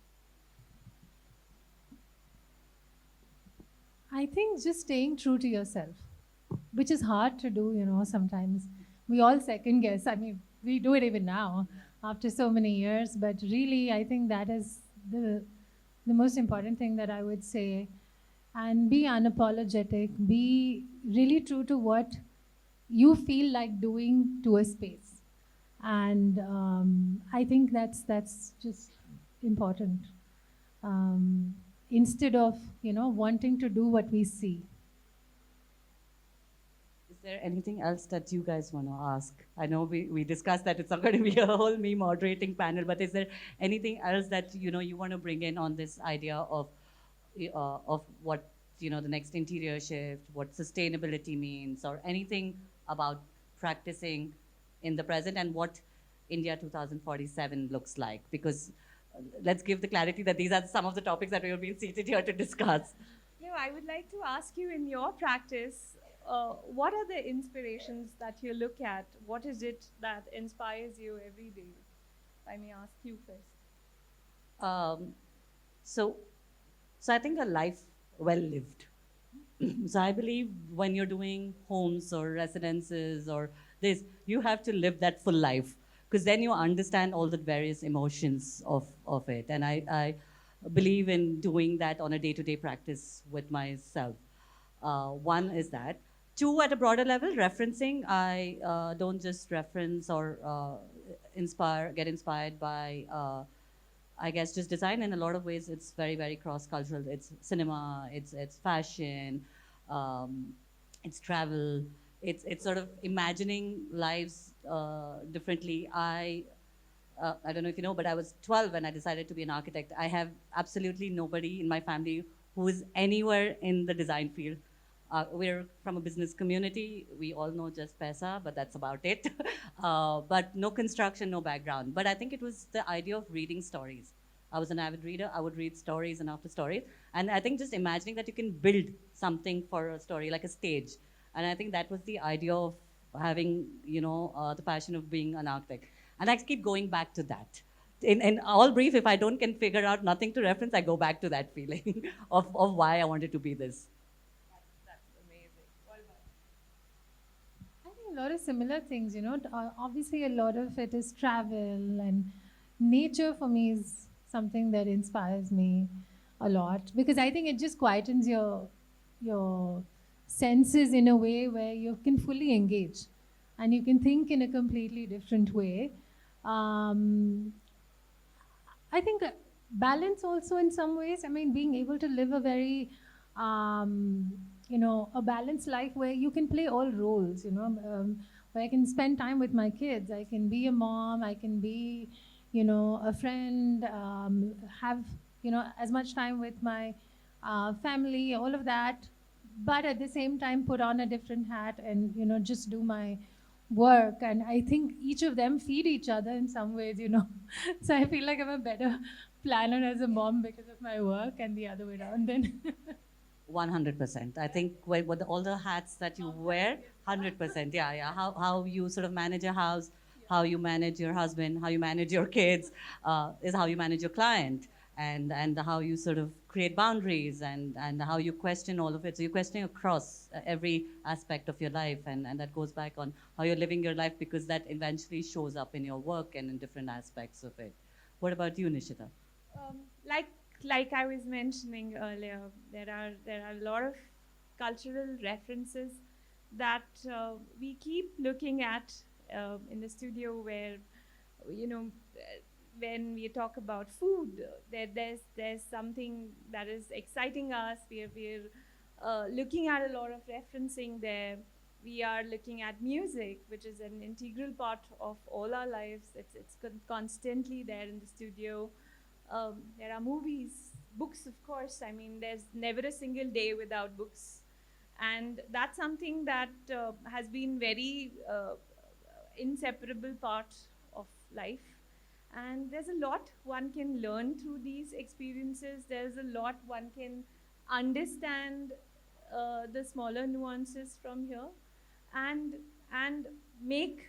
I think just staying true to yourself, which is hard to do, sometimes. We all second guess. We do it even now after so many years, but really, I think that is the most important thing that I would say. And be unapologetic, be really true to what you feel like doing to a space. And I think that's just important. Instead of, wanting to do what we see. Is there anything else that you guys want to ask? I know we discussed that it's not going to be a whole me moderating panel, but is there anything else that you want to bring in on this idea of what the next interior shift, what sustainability means, or anything about practicing in the present and what India 2047 looks like? Because let's give the clarity that these are some of the topics that we have been seated here to discuss. I would like to ask you, in your practice, what are the inspirations that you look at? What is it that inspires you every day? If I may ask you first. So I think a life well lived. So I believe when you're doing homes or residences or this, you have to live that full life, because then you understand all the various emotions of it. And I believe in doing that on a day-to-day practice with myself. One is that. Two, at a broader level, referencing. I don't just reference or get inspired by, I guess, just design. In a lot of ways, it's very, very cross-cultural. It's cinema, it's fashion, it's travel, it's sort of imagining lives differently. I don't know if you know, but I was 12 when I decided to be an architect. I have absolutely nobody in my family who is anywhere in the design field. We're from a business community. We all know just pesa, but that's about it. But no construction, no background. But I think it was the idea of reading stories. I was an avid reader. I would read stories and after stories. And I think just imagining that you can build something for a story, like a stage. And I think that was the idea of having, the passion of being an architect. And I keep going back to that. In all brief, if I don't can figure out nothing to reference, I go back to that feeling of why I wanted to be this. That's amazing. What about I think a lot of similar things, obviously a lot of it is travel, and nature for me is something that inspires me a lot, because I think it just quietens your senses in a way where you can fully engage and you can think in a completely different way. Um, I think balance also in some ways. I mean, being able to live a very, a balanced life where you can play all roles, where I can spend time with my kids. I can be a mom, I can be, a friend, have, as much time with my family, all of that. But at the same time, put on a different hat and, just do my work. And I think each of them feed each other in some ways, So I feel like I'm a better planner as a mom because of my work, and the other way around then. 100%. I think with all the hats that you wear, 100%. Yeah, yeah. How you sort of manage a house, how you manage your husband, how you manage your kids, is how you manage your client, and how you sort of create boundaries, and how you question all of it. So you're questioning across every aspect of your life, and that goes back on how you're living your life, because that eventually shows up in your work and in different aspects of it. What about you, Nishita? um, like like I was mentioning earlier, there are a lot of cultural references that we keep looking at in the studio, where when we talk about food, there's something that is exciting us. We're looking at a lot of referencing there. We are looking at music, which is an integral part of all our lives. It's constantly there in the studio. There are movies, books, of course. I mean, there's never a single day without books, and that's something that has been very inseparable part of life. And there's a lot one can learn through these experiences. There's a lot one can understand the smaller nuances from here, and and make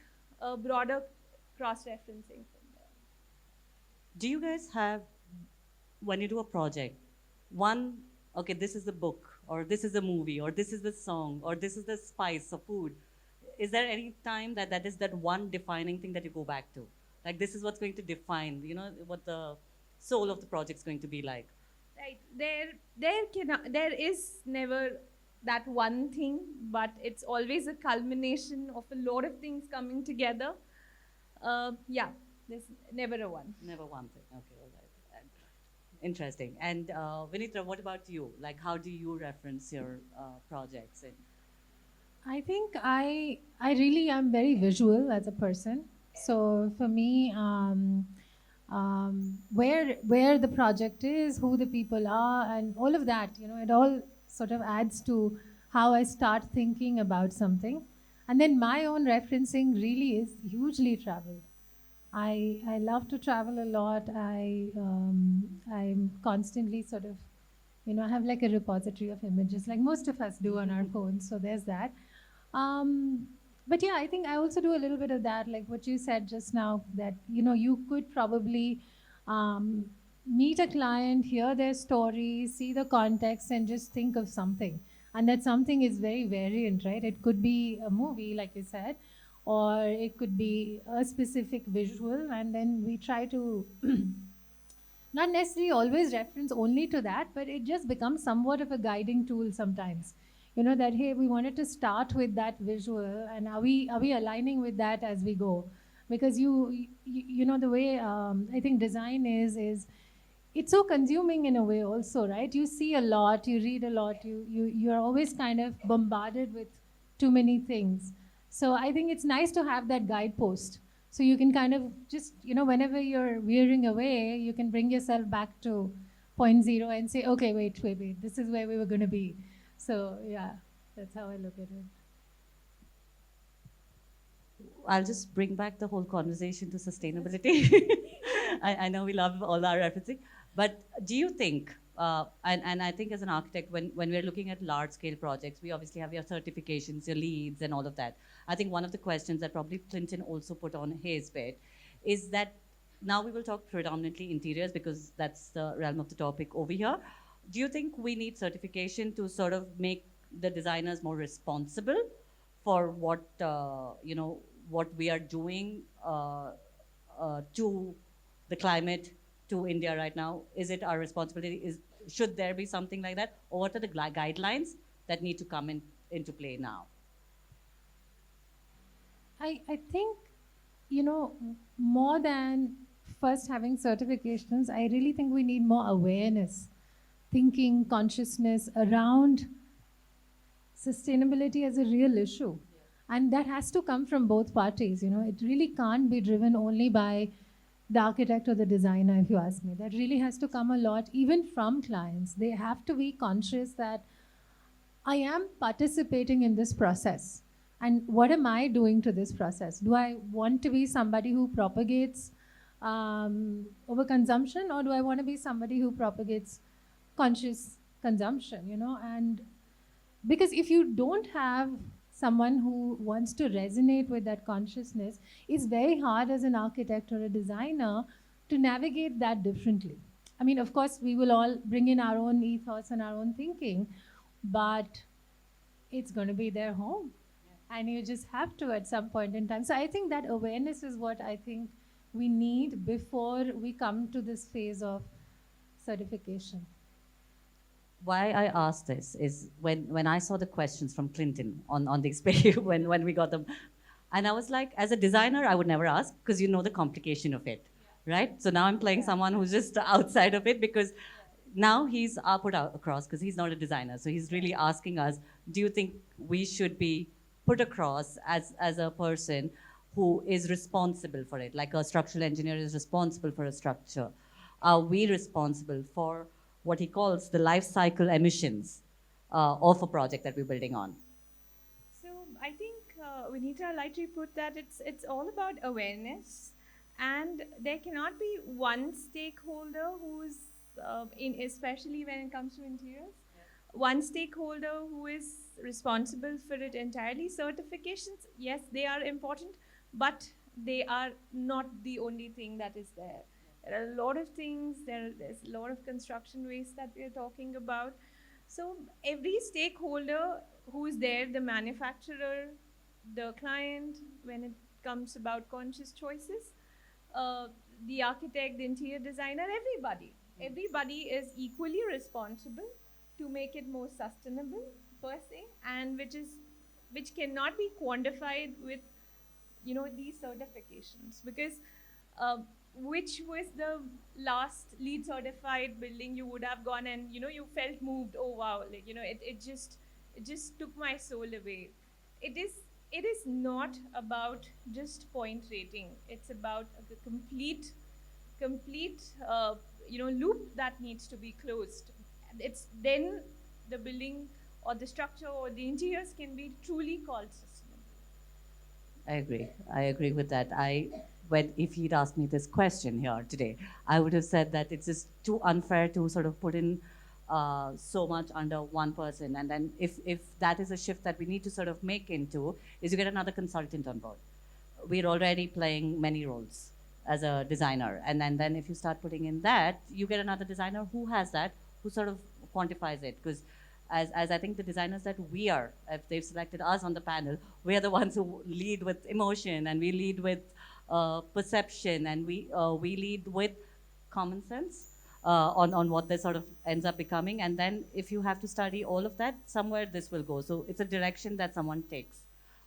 a broader cross-referencing from there. Do you guys have, when you do a project, one, okay, this is the book, or this is a movie, or this is the song, or this is the spice of food? Is there any time that is that one defining thing that you go back to? Like, this is what's going to define, what the soul of the project is going to be like. Right. There is never that one thing, but it's always a culmination of a lot of things coming together. Yeah, there's never a one. Never one thing. Okay, all right. Interesting. And Vinithra, what about you? Like, how do you reference your projects? I think I really am very visual as a person. So for me, where the project is, who the people are, and all of that, it all sort of adds to how I start thinking about something. And then my own referencing really is hugely travel. I love to travel a lot. I'm constantly sort of, I have like a repository of images, like most of us do on our phones. So there's that. But yeah, I think I also do a little bit of that, like what you said just now, that you could probably meet a client, hear their story, see the context, and just think of something. And that something is very variant, right? It could be a movie, like you said, or it could be a specific visual, and then we try to not necessarily always reference only to that, but it just becomes somewhat of a guiding tool sometimes. That hey, we wanted to start with that visual, and are we aligning with that as we go? Because the way I think design is it's so consuming in a way also, right? You see a lot, you read a lot, you're always kind of bombarded with too many things. So I think it's nice to have that guidepost. So you can kind of just, whenever you're veering away, you can bring yourself back to point zero and say, okay, wait, this is where we were going to be. So yeah, that's how I look at it. I'll just bring back the whole conversation to sustainability. I know we love all our referencing, but do you think, and I think as an architect, when we're looking at large scale projects, we obviously have your certifications, your leads, and all of that. I think one of the questions that probably Clinton also put on his bit is that now we will talk predominantly interiors because that's the realm of the topic over here. Do you think we need certification to sort of make the designers more responsible for what what we are doing to the climate, to India right now? Is it our responsibility? Should there be something like that, or what are the guidelines that need to come into play now? I think, more than first having certifications, I really think we need more awareness, thinking, consciousness around sustainability as a real issue. And that has to come from both parties. It really can't be driven only by the architect or the designer, if you ask me. That really has to come a lot, even from clients. They have to be conscious that I am participating in this process. And what am I doing to this process? Do I want to be somebody who propagates overconsumption, or do I want to be somebody who propagates conscious consumption, And because if you don't have someone who wants to resonate with that consciousness, it's very hard as an architect or a designer to navigate that differently. I mean, of course, we will all bring in our own ethos and our own thinking, but it's going to be their home. Yeah. And you just have to at some point in time. So I think that awareness is what I think we need before we come to this phase of certification. Why I asked this is when I saw the questions from Clinton on the experience, when we got them, and I was like, as a designer, I would never ask because you know the complication of it, right? So now I'm playing someone who's just outside of it because now he's put out across because he's not a designer. So he's really asking us, do you think we should be put across as a person who is responsible for it? Like a structural engineer is responsible for a structure. Are we responsible for what he calls the life cycle emissions of a project that we're building on? So I think, Vinithra lightly put that it's all about awareness, and there cannot be one stakeholder who's especially when it comes to interiors, one stakeholder who is responsible for it entirely. Certifications, yes, they are important, but they are not the only thing that is there. There are a lot of things, there's a lot of construction waste that we're talking about. So every stakeholder who is there, the manufacturer, the client, when it comes about conscious choices, the architect, the interior designer, everybody is equally responsible to make it more sustainable per se, and which cannot be quantified with these certifications, because which was the last LEED certified building you would have gone and you felt moved, oh wow, like it just took my soul away. It is not about just point rating. It's about the complete loop that needs to be closed. It's then the building or the structure or the interiors can be truly called sustainable. I agree with that. If he'd asked me this question here today, I would have said that it's just too unfair to sort of put in so much under one person. And then if that is a shift that we need to sort of make into, is you get another consultant on board. We're already playing many roles as a designer. And then if you start putting in that, you get another designer who has that, who sort of quantifies it. Because as I think the designers that we are, if they've selected us on the panel, we are the ones who lead with emotion, and we lead with perception, and we lead with common sense on what this sort of ends up becoming. And then if you have to study all of that, somewhere this will go. So it's a direction that someone takes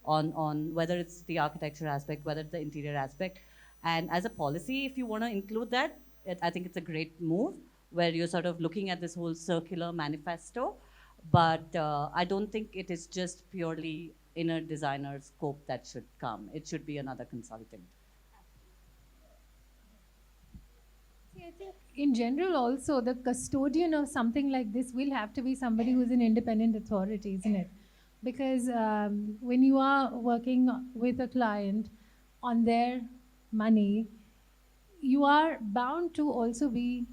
on whether it's the architecture aspect, whether it's the interior aspect. And as a policy, if you want to include that, I think it's a great move where you're sort of looking at this whole circular manifesto. But I don't think it is just purely inner designer scope that should come. It should be another consultant. See, I think in general also the custodian of something like this will have to be somebody who's an independent authority, isn't it? Because when you are working with a client on their money, you are bound to also be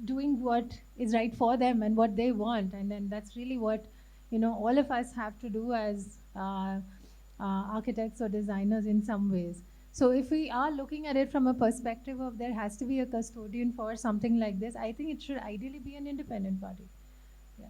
doing what is right for them and what they want, and then that's really what all of us have to do as architects or designers in some ways. So if we are looking at it from a perspective of there has to be a custodian for something like this, I think it should ideally be an independent body. Yeah.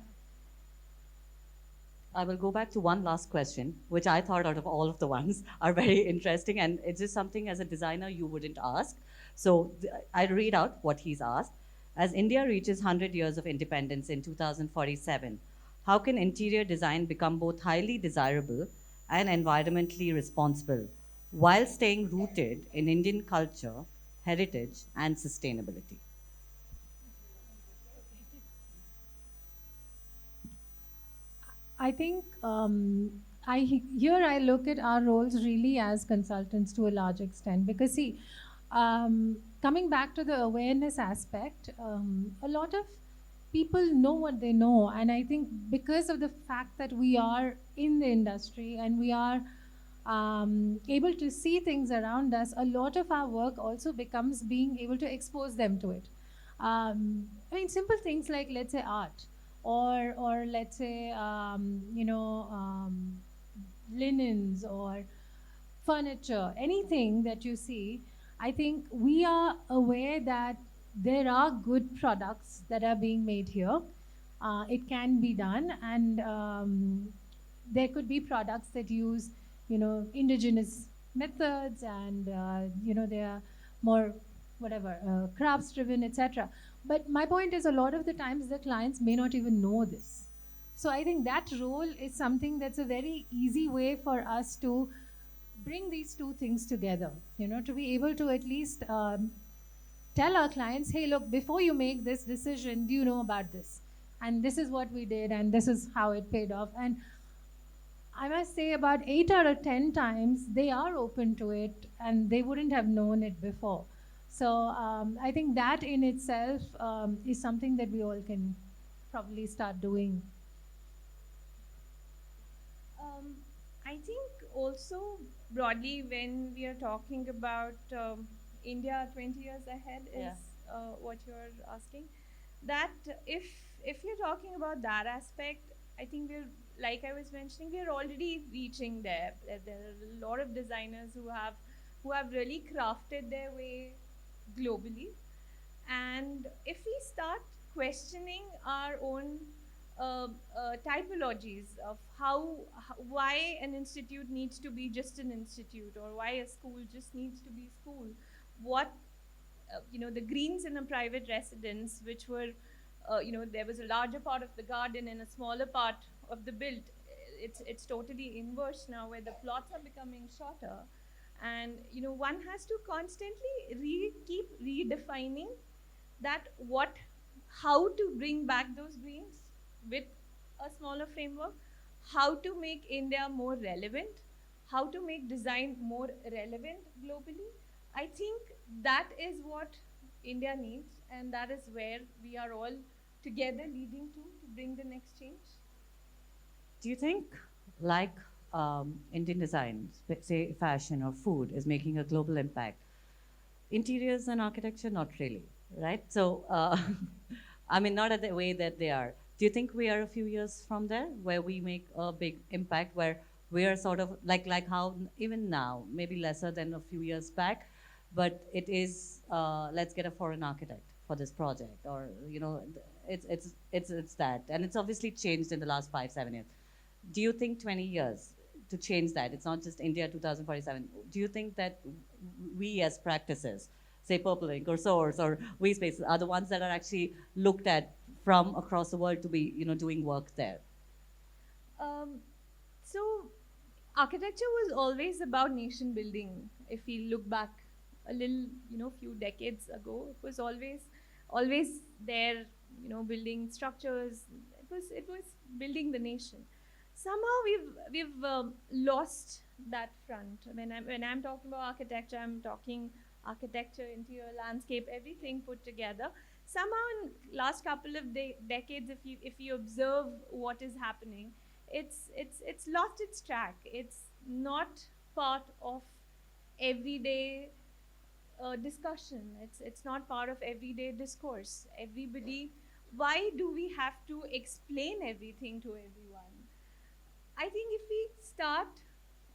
I will go back to one last question, which I thought out of all of the ones are very interesting, and it's just something as a designer you wouldn't ask. So I read out what he's asked. As India reaches 100 years of independence in 2047, how can interior design become both highly desirable and environmentally responsible while staying rooted in Indian culture, heritage, and sustainability? I think here I look at our roles really as consultants to a large extent, because see, coming back to the awareness aspect, a lot of people know what they know, and I think because of the fact that we are in the industry and we are able to see things around us, a lot of our work also becomes being able to expose them to it. I mean, simple things like, let's say, art, or let's say, linens or furniture, anything that you see. I think we are aware that there are good products that are being made here. It can be done, and there could be products that use, indigenous methods, and they are more whatever crafts driven, etc. But my point is, a lot of the times the clients may not even know this. So I think that role is something that's a very easy way for us to bring these two things together, to be able to at least tell our clients, hey, look, before you make this decision, do you know about this? And this is what we did, and this is how it paid off. And I must say, about 8 out of 10 times, they are open to it, and they wouldn't have known it before. So I think that in itself is something that we all can probably start doing. I think also broadly when we are talking about India 20 years ahead is what you're asking. That if you're talking about that aspect, I think we're, like I was mentioning, we're already reaching there. There are a lot of designers who have really crafted their way globally, and if we start questioning our own typologies of why an institute needs to be just an institute, or why a school just needs to be school, what the greens in a private residence, which were there was a larger part of the garden and a smaller part of the built. It's totally inverse now, where the plots are becoming shorter, and one has to constantly keep redefining that how to bring back those greens with a smaller framework, how to make India more relevant, how to make design more relevant globally. I think that is what India needs, and that is where we are all together leading to bring the next change. Do you think, like Indian design, say fashion or food, is making a global impact? Interiors and architecture, not really, right? So, I mean, not at the way that they are. Do you think we are a few years from there, where we make a big impact, where we are sort of like how even now, maybe lesser than a few years back, but it is let's get a foreign architect for this project, or it's that, and it's obviously changed in the last 5-7 years. Do you think 20 years to change that? It's not just India 2047. Do you think that we as practices, say Purple Ink or Source or We Spaces, are the ones that are actually looked at from across the world to be doing work there? So architecture was always about nation building. If we look back a little, few decades ago, it was always there, building structures. It was building the nation. Somehow we've lost that front. When I'm talking about architecture, I'm talking architecture, interior, landscape, everything put together. Somehow, in last couple of decades, if you observe what is happening, it's lost its track. It's not part of everyday discussion. It's not part of everyday discourse. Everybody, why do we have to explain everything to everyone? I think if we start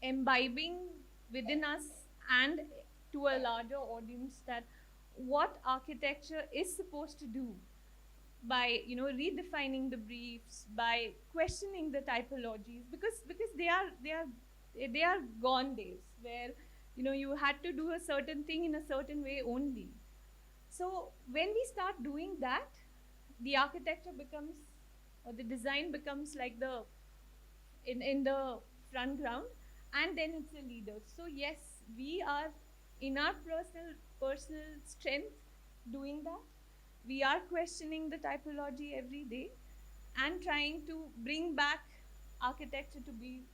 imbibing within us and to a larger audience that what architecture is supposed to do, by redefining the briefs, by questioning the typologies, because they are gone days where you had to do a certain thing in a certain way only. So when we start doing that, the architecture becomes, or the design becomes like the in the front ground, and then it's a leader. So yes, we are in our personal strength doing that. We are questioning the typology every day and trying to bring back architecture to be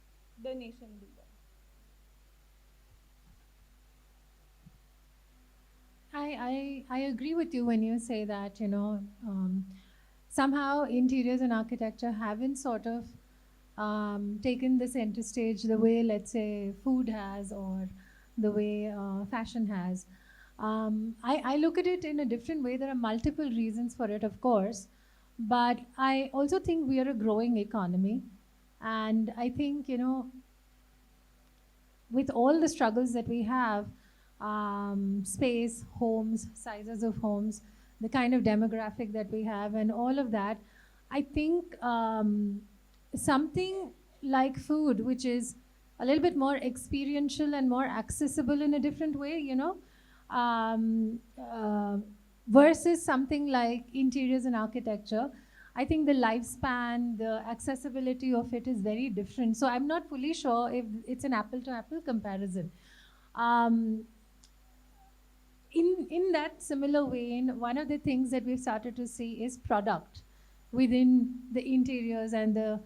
the nation leader. I agree with you when you say that, somehow interiors and architecture haven't sort of taken the center stage the way, let's say, food has, or the way fashion has. I look at it in a different way. There are multiple reasons for it, of course, but I also think we are a growing economy. And I think, with all the struggles that we have, space, homes, sizes of homes, the kind of demographic that we have, and all of that, I think something like food, which is a little bit more experiential and more accessible in a different way, um, uh, versus something like interiors and architecture. I think the lifespan, the accessibility of it is very different. So I'm not fully sure if it's an apple to apple comparison. Um, in that similar vein, one of the things that we've started to see is product within the interiors and the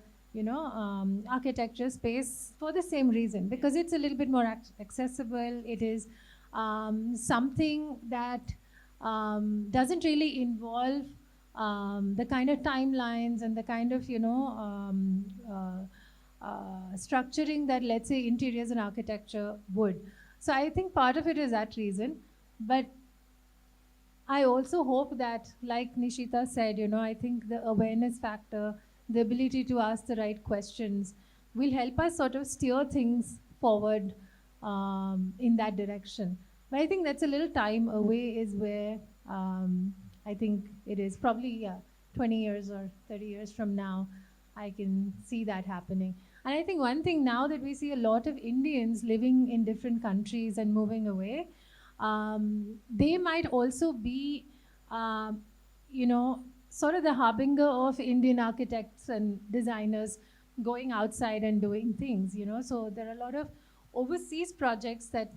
architecture space for the same reason, because it's a little bit more accessible. It is something that doesn't really involve the kind of timelines and the kind of structuring that, let's say, interiors and architecture would. So I think part of it is that reason. But I also hope that, like Nishita said, I think the awareness factor, the ability to ask the right questions, will help us sort of steer things forward in that direction. But I think that's a little time away, is where I think it is probably, 20 years or 30 years from now, I can see that happening. And I think one thing now that we see a lot of Indians living in different countries and moving away, they might also be, sort of the harbinger of Indian architects and designers going outside and doing things, So there are a lot of overseas projects that,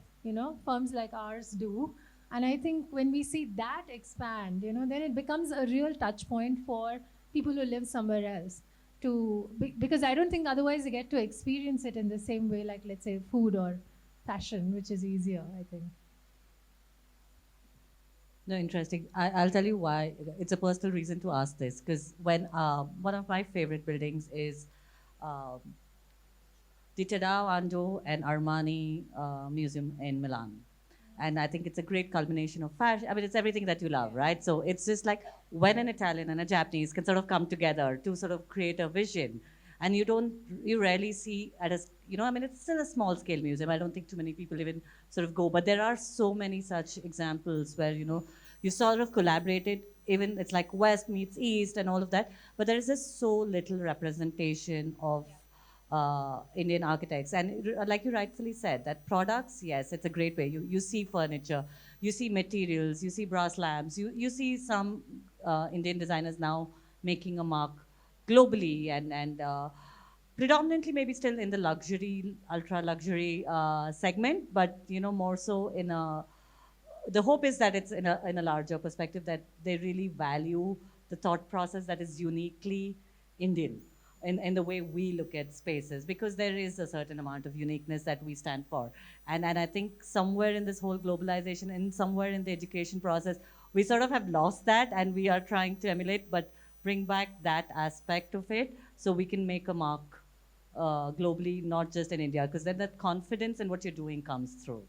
firms like ours do. And I think when we see that expand, then it becomes a real touch point for people who live somewhere else. Because I don't think otherwise they get to experience it in the same way, like, let's say, food or fashion, which is easier, I think. No, interesting. I'll tell you why. It's a personal reason to ask this, because when one of my favorite buildings is um, the Tadao Ando and Armani Museum in Milan. And I think it's a great culmination of fashion. I mean, it's everything that you love, right? So it's just like when an Italian and a Japanese can sort of come together to sort of create a vision. And you rarely see I mean, it's still a small scale museum. I don't think too many people even sort of go, but there are so many such examples where, you sort of collaborated, even it's like West meets East and all of that, but there is just so little representation of Indian architects. And like you rightfully said, that products, yes, it's a great way. You see furniture, you see materials, you see brass lamps, you see some Indian designers now making a mark globally, and predominantly maybe still in the luxury, ultra luxury segment, but more so in a. The hope is that it's in a larger perspective, that they really value the thought process that is uniquely Indian. in the way we look at spaces, because there is a certain amount of uniqueness that we stand for. And I think somewhere in this whole globalization and somewhere in the education process, we sort of have lost that, and we are trying to emulate, but bring back that aspect of it so we can make a mark globally, not just in India, because then that confidence in what you're doing comes through.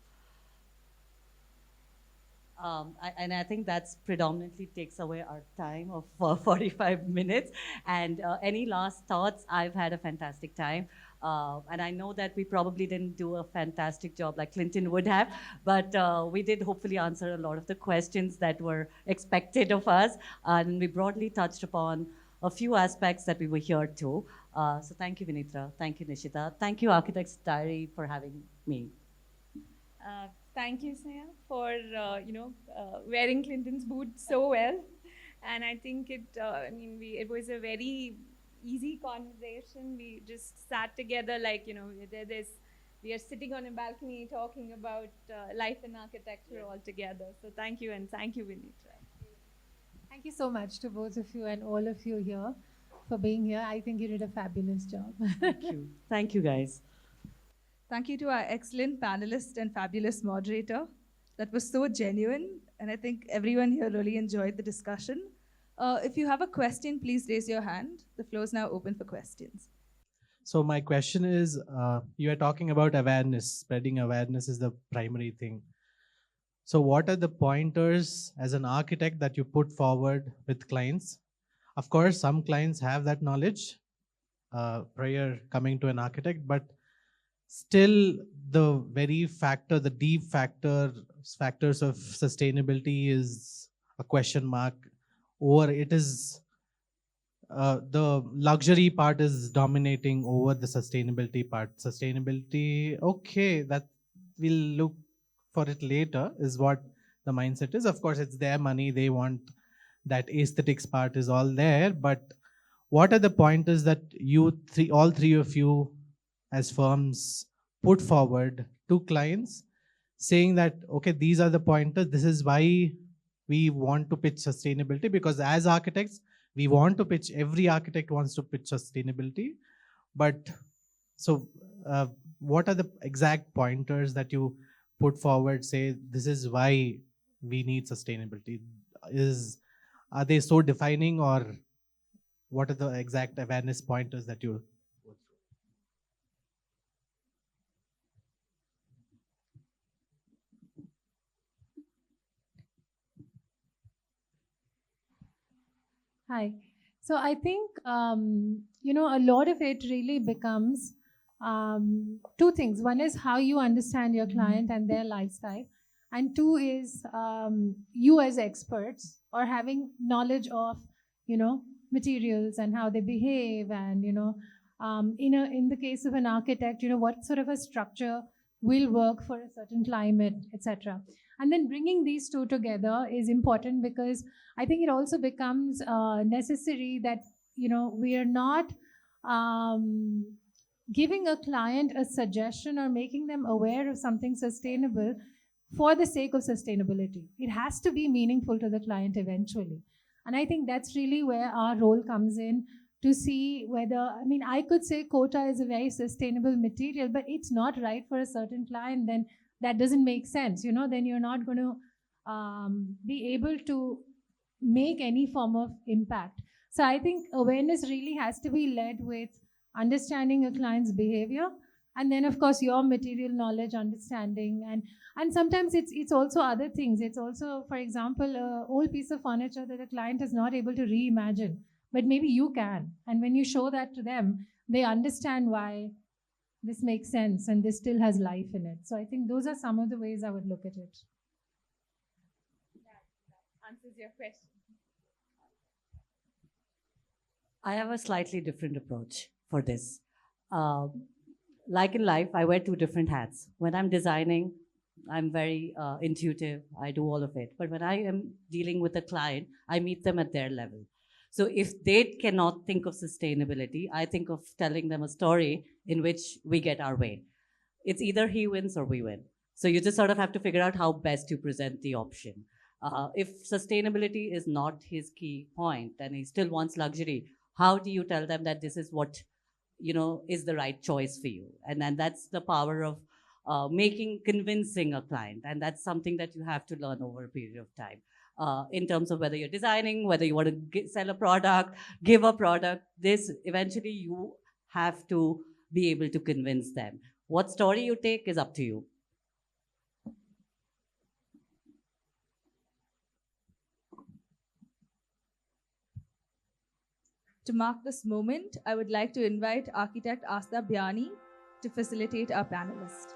And I think that's predominantly takes away our time of 45 minutes. And any last thoughts? I've had a fantastic time. And I know that we probably didn't do a fantastic job like Clinton would have, but we did hopefully answer a lot of the questions that were expected of us. And we broadly touched upon a few aspects that we were here to. So thank you, Vinithra. Thank you, Nishita. Thank you, Architects Diary, for having me. Thank you, Sneha, for wearing Clinton's boots so well. And I think it was a very easy conversation. We just sat together like, we are sitting on a balcony talking about life in architecture all together. So thank you, and thank you, Vinithra. Thank you so much to both of you and all of you here for being here. I think you did a fabulous job. Thank you. Thank you, guys. Thank you to our excellent panelist and fabulous moderator. That was so genuine, and I think everyone here really enjoyed the discussion. If you have a question, please raise your hand. The floor is now open for questions. So my question is, you are talking about awareness, spreading awareness is the primary thing. So what are the pointers as an architect that you put forward with clients? Of course, some clients have that knowledge prior coming to an architect, but still the very factor, the deep factors of sustainability is a question mark, or it is the luxury part is dominating over the sustainability part. Sustainability, okay, that we'll look for it later, is what the mindset is. Of course, it's their money, they want that aesthetics part is all there, but what are the pointers that all three of you as firms put forward to clients, saying that, okay, these are the pointers, this is why we want to pitch sustainability? Because as architects, we want to pitch, every architect wants to pitch sustainability. But so what are the exact pointers that you put forward, say, this is why we need sustainability? Are they so defining, or what are the exact awareness pointers that you go through? Hi. So I think, a lot of it really becomes two things. One is how you understand your client and their lifestyle. And two is you as experts or having knowledge of, materials and how they behave. And, in the case of an architect, what sort of a structure will work for a certain climate, etc. And then bringing these two together is important, because I think it also becomes necessary that, we are not giving a client a suggestion or making them aware of something sustainable for the sake of sustainability. It has to be meaningful to the client eventually. And I think that's really where our role comes in, to see whether, I could say Kota is a very sustainable material, but it's not right for a certain client, then that doesn't make sense. Then you're not going to be able to make any form of impact. So I think awareness really has to be led with understanding a client's behavior, and then of course your material knowledge, understanding, and sometimes it's also other things. It's also, for example, an old piece of furniture that a client is not able to reimagine, but maybe you can. And when you show that to them, they understand why this makes sense and this still has life in it. So I think those are some of the ways I would look at it. That answers your question. I have a slightly different approach for this. Like in life, I wear two different hats. When I'm designing, I'm very intuitive. I do all of it. But when I am dealing with a client, I meet them at their level. So if they cannot think of sustainability, I think of telling them a story in which we get our way. It's either he wins or we win. So you just sort of have to figure out how best to present the option. If sustainability is not his key point and he still wants luxury, how do you tell them that this is what is the right choice for you? And then that's the power of convincing a client, and that's something that you have to learn over a period of time. In terms of whether you're designing, whether you want to sell a product, give a product, this eventually you have to be able to convince them. What story you take is up to you. To mark this moment, I would like to invite architect Asta Bhyani to facilitate our panelist.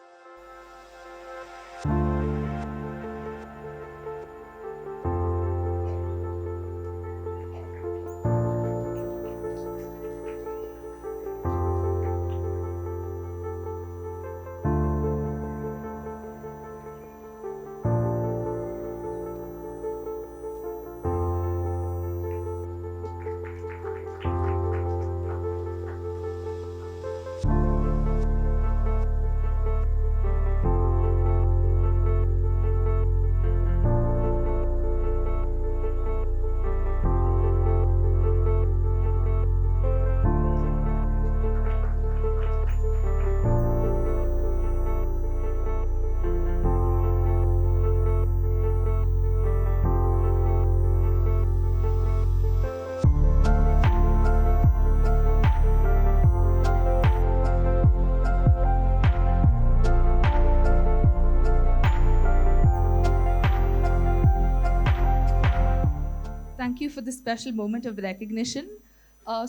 Thank you for this special moment of recognition.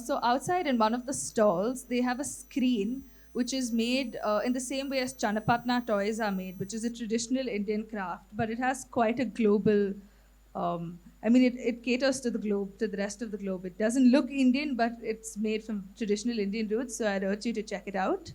So outside in one of the stalls, they have a screen which is made in the same way as Chanapatna toys are made, which is a traditional Indian craft, but it has quite a global, it caters to the globe, to the rest of the globe. It doesn't look Indian, but it's made from traditional Indian roots, so I'd urge you to check it out.